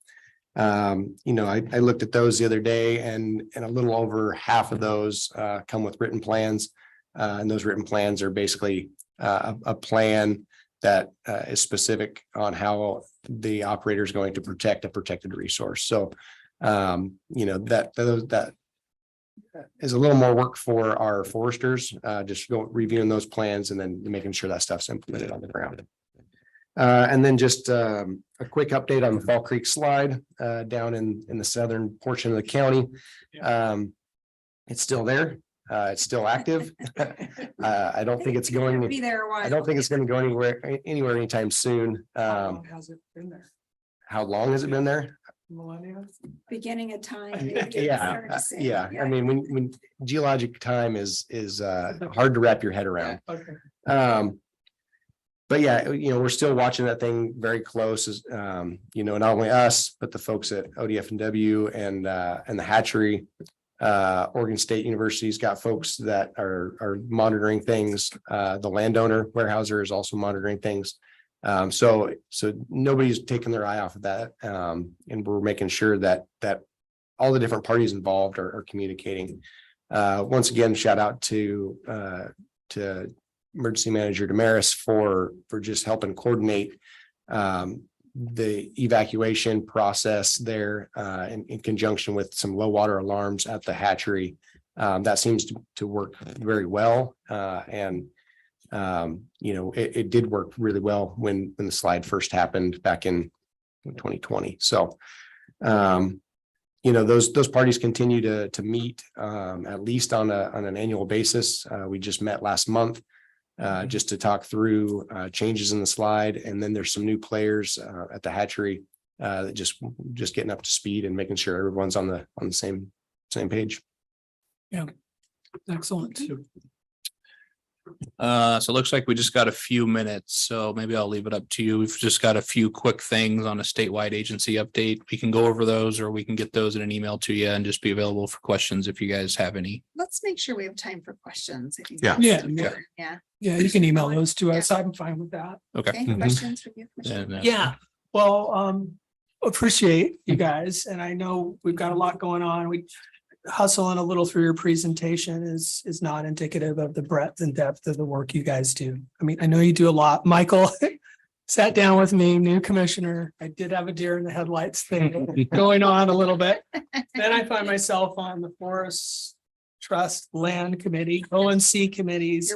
I looked at those the other day, and a little over half of those come with written plans. And those written plans are basically a plan that is specific on how the operator is going to protect a protected resource. So, that is a little more work for our foresters, just reviewing those plans and then making sure that stuff's implemented on the ground. And then just a quick update on the Fall Creek slide down in the southern portion of the county. It's still there. It's still active. I don't think it's going. Be there a while. I don't think it's going to go anywhere anytime soon. How long has it been there? How long has it been there? Millennia? Beginning of time. Yeah. I mean, when geologic time is hard to wrap your head around. Okay. But yeah, we're still watching that thing very close as, not only us, but the folks at ODF&W and the hatchery. Oregon State University's got folks that are monitoring things. The landowner Weyerhaeuser is also monitoring things. So nobody's taking their eye off of that. And we're making sure that all the different parties involved are communicating. Once again, shout out to Emergency Manager Damaris for just helping coordinate the evacuation process there in conjunction with some low water alarms at the hatchery. That seems to work very well. And it did work really well when the slide first happened back in 2020. So, those parties continue to meet at least on an annual basis. We just met last month. Just to talk through changes in the slide, and then there's some new players at the hatchery that just getting up to speed and making sure everyone's on the same page. Yeah, excellent. So it looks like we just got a few minutes, so maybe I'll leave it up to you. We've just got a few quick things on a statewide agency update. We can go over those, or we can get those in an email to you and just be available for questions if you guys have any. Let's make sure we have time for questions. I think Yeah. that's Yeah. important. Yeah. Yeah, you can email those to us. I'm fine with that. Okay. Okay, questions from you? Commissioner? And, Yeah, well, appreciate you guys, and I know we've got a lot going on. We hustling a little through your presentation is not indicative of the breadth and depth of the work you guys do. I mean, I know you do a lot. Michael sat down with me, new commissioner. I did have a deer in the headlights thing going on a little bit. Then I find myself on the Forest Trust Land Committee, ONC committees,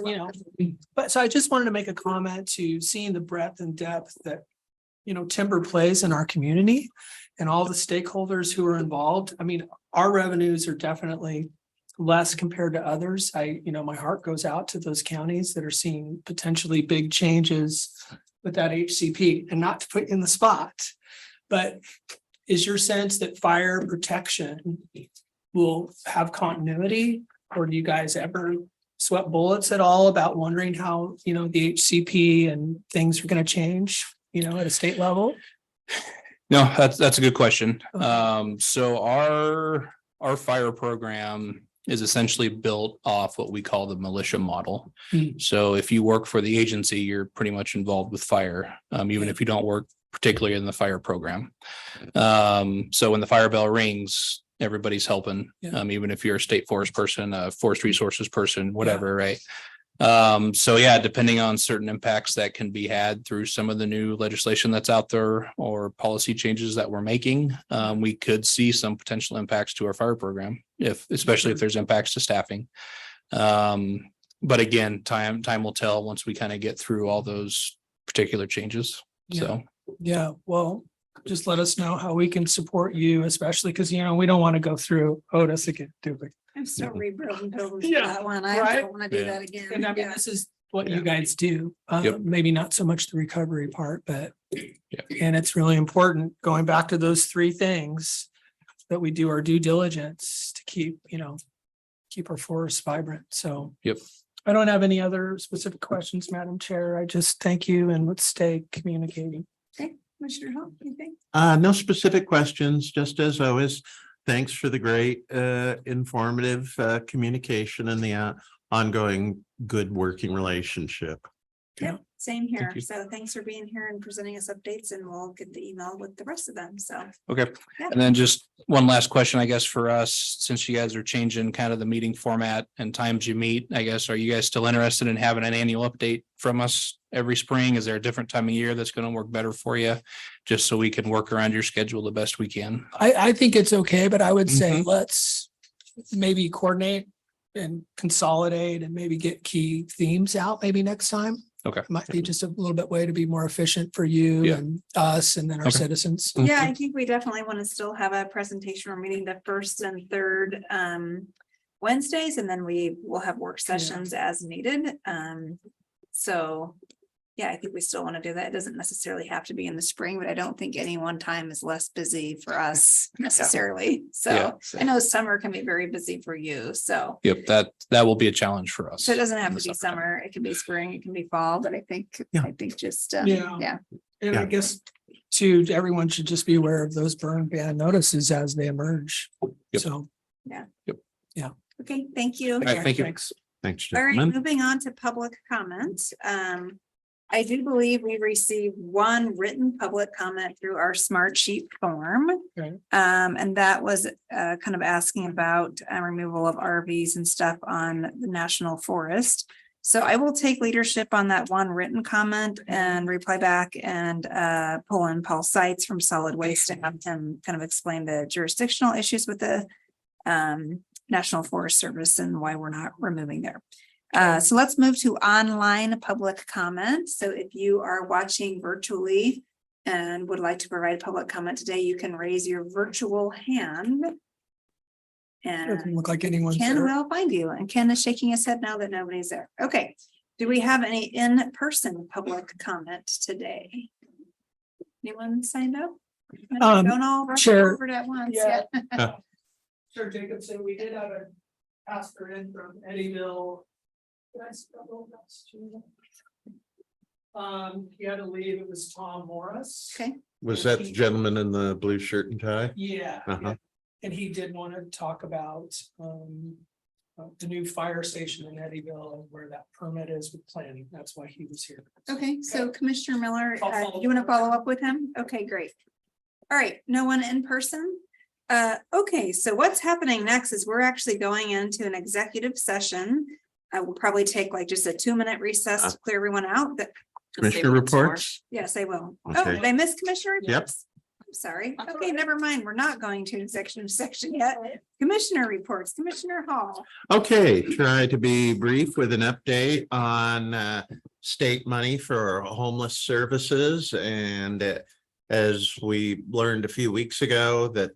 But so I just wanted to make a comment to seeing the breadth and depth that, timber plays in our community and all the stakeholders who are involved. I mean, our revenues are definitely less compared to others. My heart goes out to those counties that are seeing potentially big changes with that HCP, and not to put you in the spot, but is your sense that fire protection will have continuity, or do you guys ever sweat bullets at all about wondering how, the HCP and things are going to change, at a state level? No, that's a good question. So our fire program is essentially built off what we call the militia model. So if you work for the agency, you're pretty much involved with fire, even if you don't work particularly in the fire program. So when the fire bell rings, everybody's helping, even if you're a state forest person, a forest resources person, whatever, right? So yeah, depending on certain impacts that can be had through some of the new legislation that's out there or policy changes that we're making, we could see some potential impacts to our fire program, especially if there's impacts to staffing. But again, time will tell once we kind of get through all those particular changes. So, Yeah, well, just let us know how we can support you, especially because, you know, we don't want to go through Otis again, do we? I'm still rebuilding buildings for Yeah, that one. I right? don't want to do Yeah. that again. And I mean, Yeah. this is what you guys do. Yep. Maybe not so much the recovery part, but Yeah. and it's really important going back to those three things that we do our due diligence to keep, you know, keep our forests vibrant. So yep. I don't have any other specific questions, Madam Chair. I just thank you and let's stay communicating. Okay, Commissioner Hall, anything? No specific questions, just as always. Thanks for the great informative communication and the ongoing good working relationship. Yep, same here. you. So thanks for being here and presenting us updates and we'll get the email with the rest of them. So. Okay. Yeah. And then just one last question, I guess, for us, since you guys are changing kind of the meeting format and times you meet, I guess, are you guys still interested in having an annual update from us every spring? Is there a different time of year that's going to work better for you? Just so we can work around your schedule the best we can. I think it's okay, but I would say Mhm. let's maybe coordinate and consolidate and maybe get key themes out maybe next time. Okay. Might be just a little bit way to be more efficient for you Yeah. and us and then our Okay. citizens. Yeah, I think we definitely want to still have a presentation. We're meeting the first and third Wednesdays, and then we will have work sessions as needed. So yeah, I think we still want to do that. It doesn't necessarily have to be in the spring, but I don't think any one time is less busy for us necessarily. So Yeah. I know summer can be very busy for you, so. Yep, that will be a challenge for us. So it doesn't have in to the be summertime. summer, it can be spring, it can be fall, but I think just, Yeah. yeah. And I guess too, everyone should just be aware of those burn ban notices as they emerge. Yep. So. Yeah. Yep. Yeah. Okay, thank you. All right, thank you. Thanks. Thanks, All right, gentlemen. moving on to public comment. I do believe we received one written public comment through our smart sheet form. Okay. And that was kind of asking about removal of RVs and stuff on the national forest. So I will take leadership on that one written comment and reply back and pull in Paul Seitz from Solid Waste and have him kind of explain the jurisdictional issues with the National Forest Service and why we're not removing there. So let's move to online public comment. So if you are watching virtually and would like to provide public comment today, you can raise your virtual hand. Doesn't And look like anyone's Ken there. will find you, and Ken is shaking his head now that nobody's there. Okay, do we have any in-person public comment today? Anyone signed up? Don't all rush Chair. over it at once. Yeah. Yeah. Sure, Jacobson, we did have a pastor in from Eddyville. Did I spell that? He had to leave. It was Tom Morris. Okay. Was that the gentleman in the blue shirt and tie? Yeah. Uh-huh. Yeah. And he did want to talk about the new fire station in Eddyville and where that permit is with planning. That's why he was here. Okay, so Commissioner Miller, I'll follow you want to up. follow up with him? Okay, great. All right, no one in person? Okay, so what's happening next is we're actually going into an executive session. I will probably take like just a 2-minute recess to clear everyone out. That Commissioner reports? Yes, I will. Oh, Okay. did I miss Commissioner Yep. reports? I'm sorry. Okay, never mind. We're not going to executive section yet. Commissioner reports, Commissioner Hall. Okay, try to be brief with an update on state money for homeless services. And as we learned a few weeks ago, that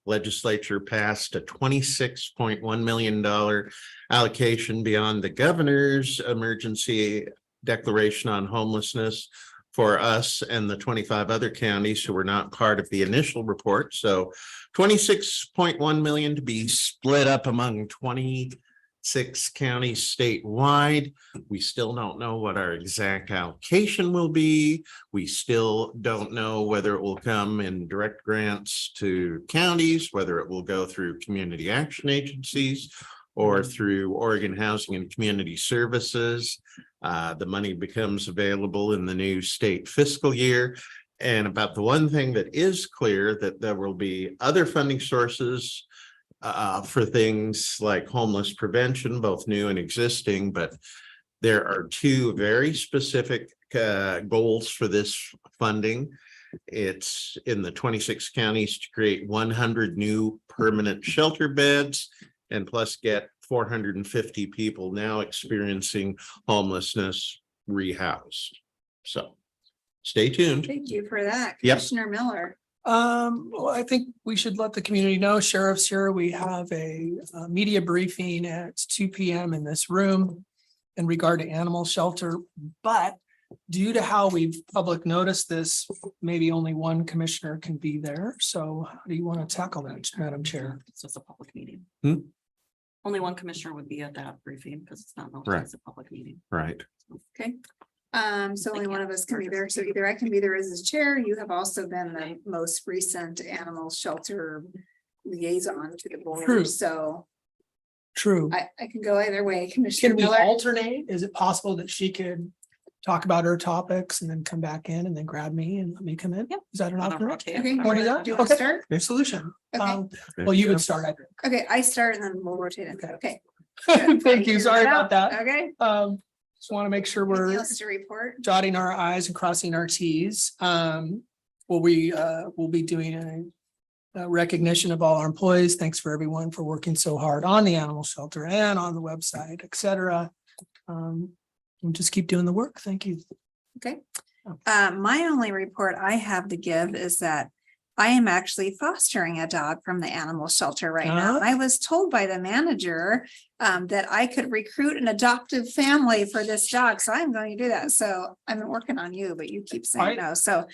legislature passed a $26.1 million allocation beyond the governor's emergency declaration on homelessness for us and the 25 other counties who were not part of the initial report. So 26.1 million to be split up among 26 counties statewide. We still don't know what our exact allocation will be. We still don't know whether it will come in direct grants to counties, whether it will go through community action agencies or through Oregon Housing and Community Services. The money becomes available in the new state fiscal year. And about the one thing that is clear, that there will be other funding sources for things like homeless prevention, both new and existing, but there are two very specific goals for this funding. It's in the 26 counties to create 100 new permanent shelter beds and plus get 450 people now experiencing homelessness rehoused. So stay tuned. Thank you for that. Yep. Commissioner Miller. Well, I think we should let the community know. Sheriff's here. We have a media briefing at 2 p.m. in this room in regard to animal shelter, but due to how we've public noticed this, maybe only one commissioner can be there. So how do you want to tackle that, Madam Chair? So it's a public meeting. Hmm? Only one commissioner would be at that briefing because it's not, Right. it's a public meeting. Right. Okay. So only one of us can be there. So either I can be there as his chair. You have also been the most recent animal shelter liaison to the board. True. So True. I can go either way. Commissioner Can we Miller. alternate? Is it possible that she could talk about her topics and then come back in and then grab me and let me come in? Yep. Is that an I'll option? rotate. Okay, Want to do that? do you want to Okay. start? Good solution. Okay. Well, you would start, I think. Okay, I start and then we'll rotate it. Okay. Thank you. Sorry about that. Okay. Just want to make sure Anything we're else to report? dotting our i's and crossing our t's. Will we, we'll be doing a recognition of all our employees. Thanks for everyone for working so hard on the animal shelter and on the website, et cetera. We'll just keep doing the work. Thank you. Okay. My only report I have to give is that I am actually fostering a dog from the animal shelter right now. And I was told by the manager that I could recruit an adoptive family for this dog. So I'm going to do that. So I've been working on you, but you keep saying no. So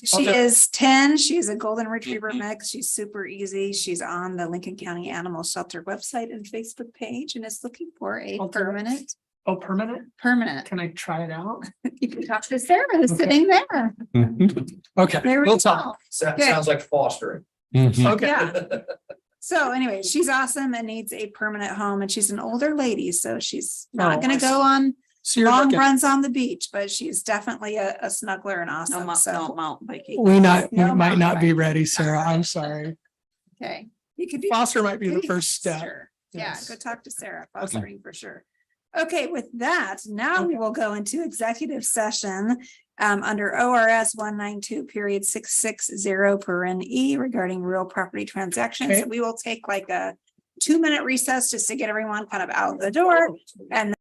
she is 10. She's a golden retriever mix. She's super easy. She's on the Lincoln County Animal Shelter website and Facebook page and is looking for a permanent. Oh, permanent? Permanent. Can I try it out? You can talk to Sarah who's sitting there. Okay, There we we'll go. talk. Okay. Sounds like fostering. Okay. Yeah. So anyway, she's awesome and needs a permanent home and she's an older lady, so she's not Oh, gonna I go on So you're long looking, runs on the beach, but she's definitely a snuggler and No, awesome. no So, mountain biking. we No might not mountain be ready, Sarah. I'm sorry. okay. You could be. Foster might be the maybe first step. Sure. Yeah, Yes. go talk to Sarah, fostering for sure. Okay, with that, now we will go into executive session under ORS 192.660 regarding real property transactions. Okay. So we will take like a 2-minute recess just to get everyone kind of out the door and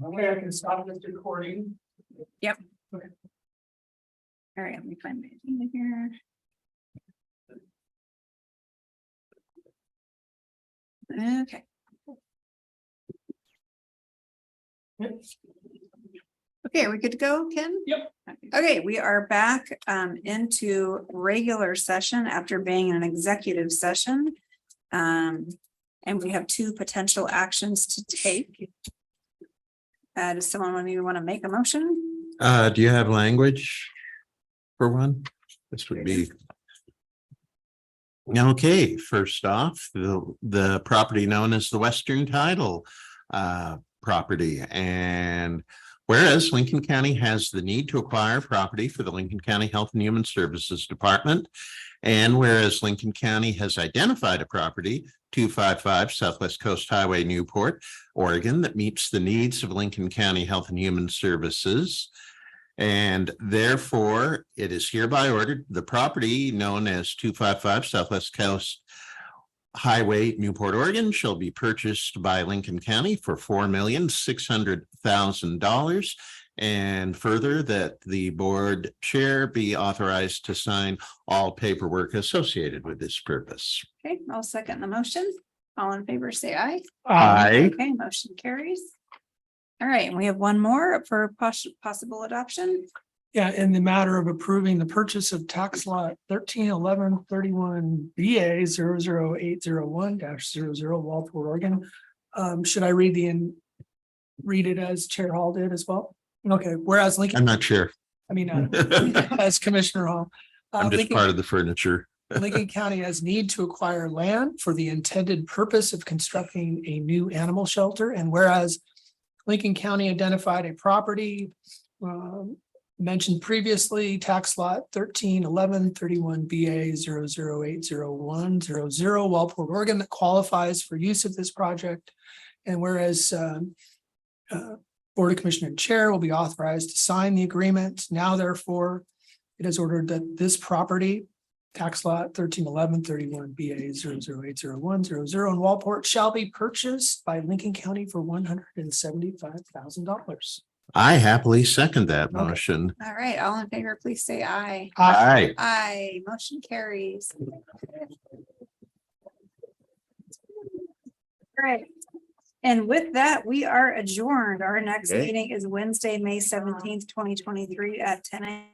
Okay, I can stop this recording. Yep. All right, let me find my agenda here. Okay. Okay, are we good to go, Ken? Yep. Okay, we are back into regular session after being in an executive session. And we have two potential actions to take. Does someone want to make a motion? Do you have language for one? This would be. Okay, first off, the property known as the Western Title property. And whereas Lincoln County has the need to acquire property for the Lincoln County Health and Human Services Department. And whereas Lincoln County has identified a property, 255 Southwest Coast Highway, Newport, Oregon, that meets the needs of Lincoln County Health and Human Services. And therefore, it is hereby ordered the property known as 255 Southwest Coast Highway, Newport, Oregon, shall be purchased by Lincoln County for $4,600,000. And further, that the board chair be authorized to sign all paperwork associated with this purpose. Okay, I'll second the motion. All in favor, say aye. Aye. Okay, motion carries. All right, and we have one more for possible adoption. Yeah, in the matter of approving the purchase of tax lot 131131 BA 00801-00 Walport, Oregon. Should I read it as Chair Hall did as well? Okay, whereas Lincoln. I'm not sure. I mean, as Commissioner Hall. I'm just Lincoln- part of the furniture. Lincoln County has need to acquire land for the intended purpose of constructing a new animal shelter. And whereas Lincoln County identified a property mentioned previously, tax lot 131131 BA 0080100 Walport, Oregon, that qualifies for use of this project. And whereas Board of Commissioner Chair will be authorized to sign the agreement. Now, therefore, it is ordered that this property, tax lot 131131 BA 0080100 in Walport, shall be purchased by Lincoln County for $175,000. I happily second that motion. All right, all in favor, please say aye. Aye. Aye, motion carries. All right. And with that, we are adjourned. Our next Okay. meeting is Wednesday, May 17th, 2023 at 10 a.m.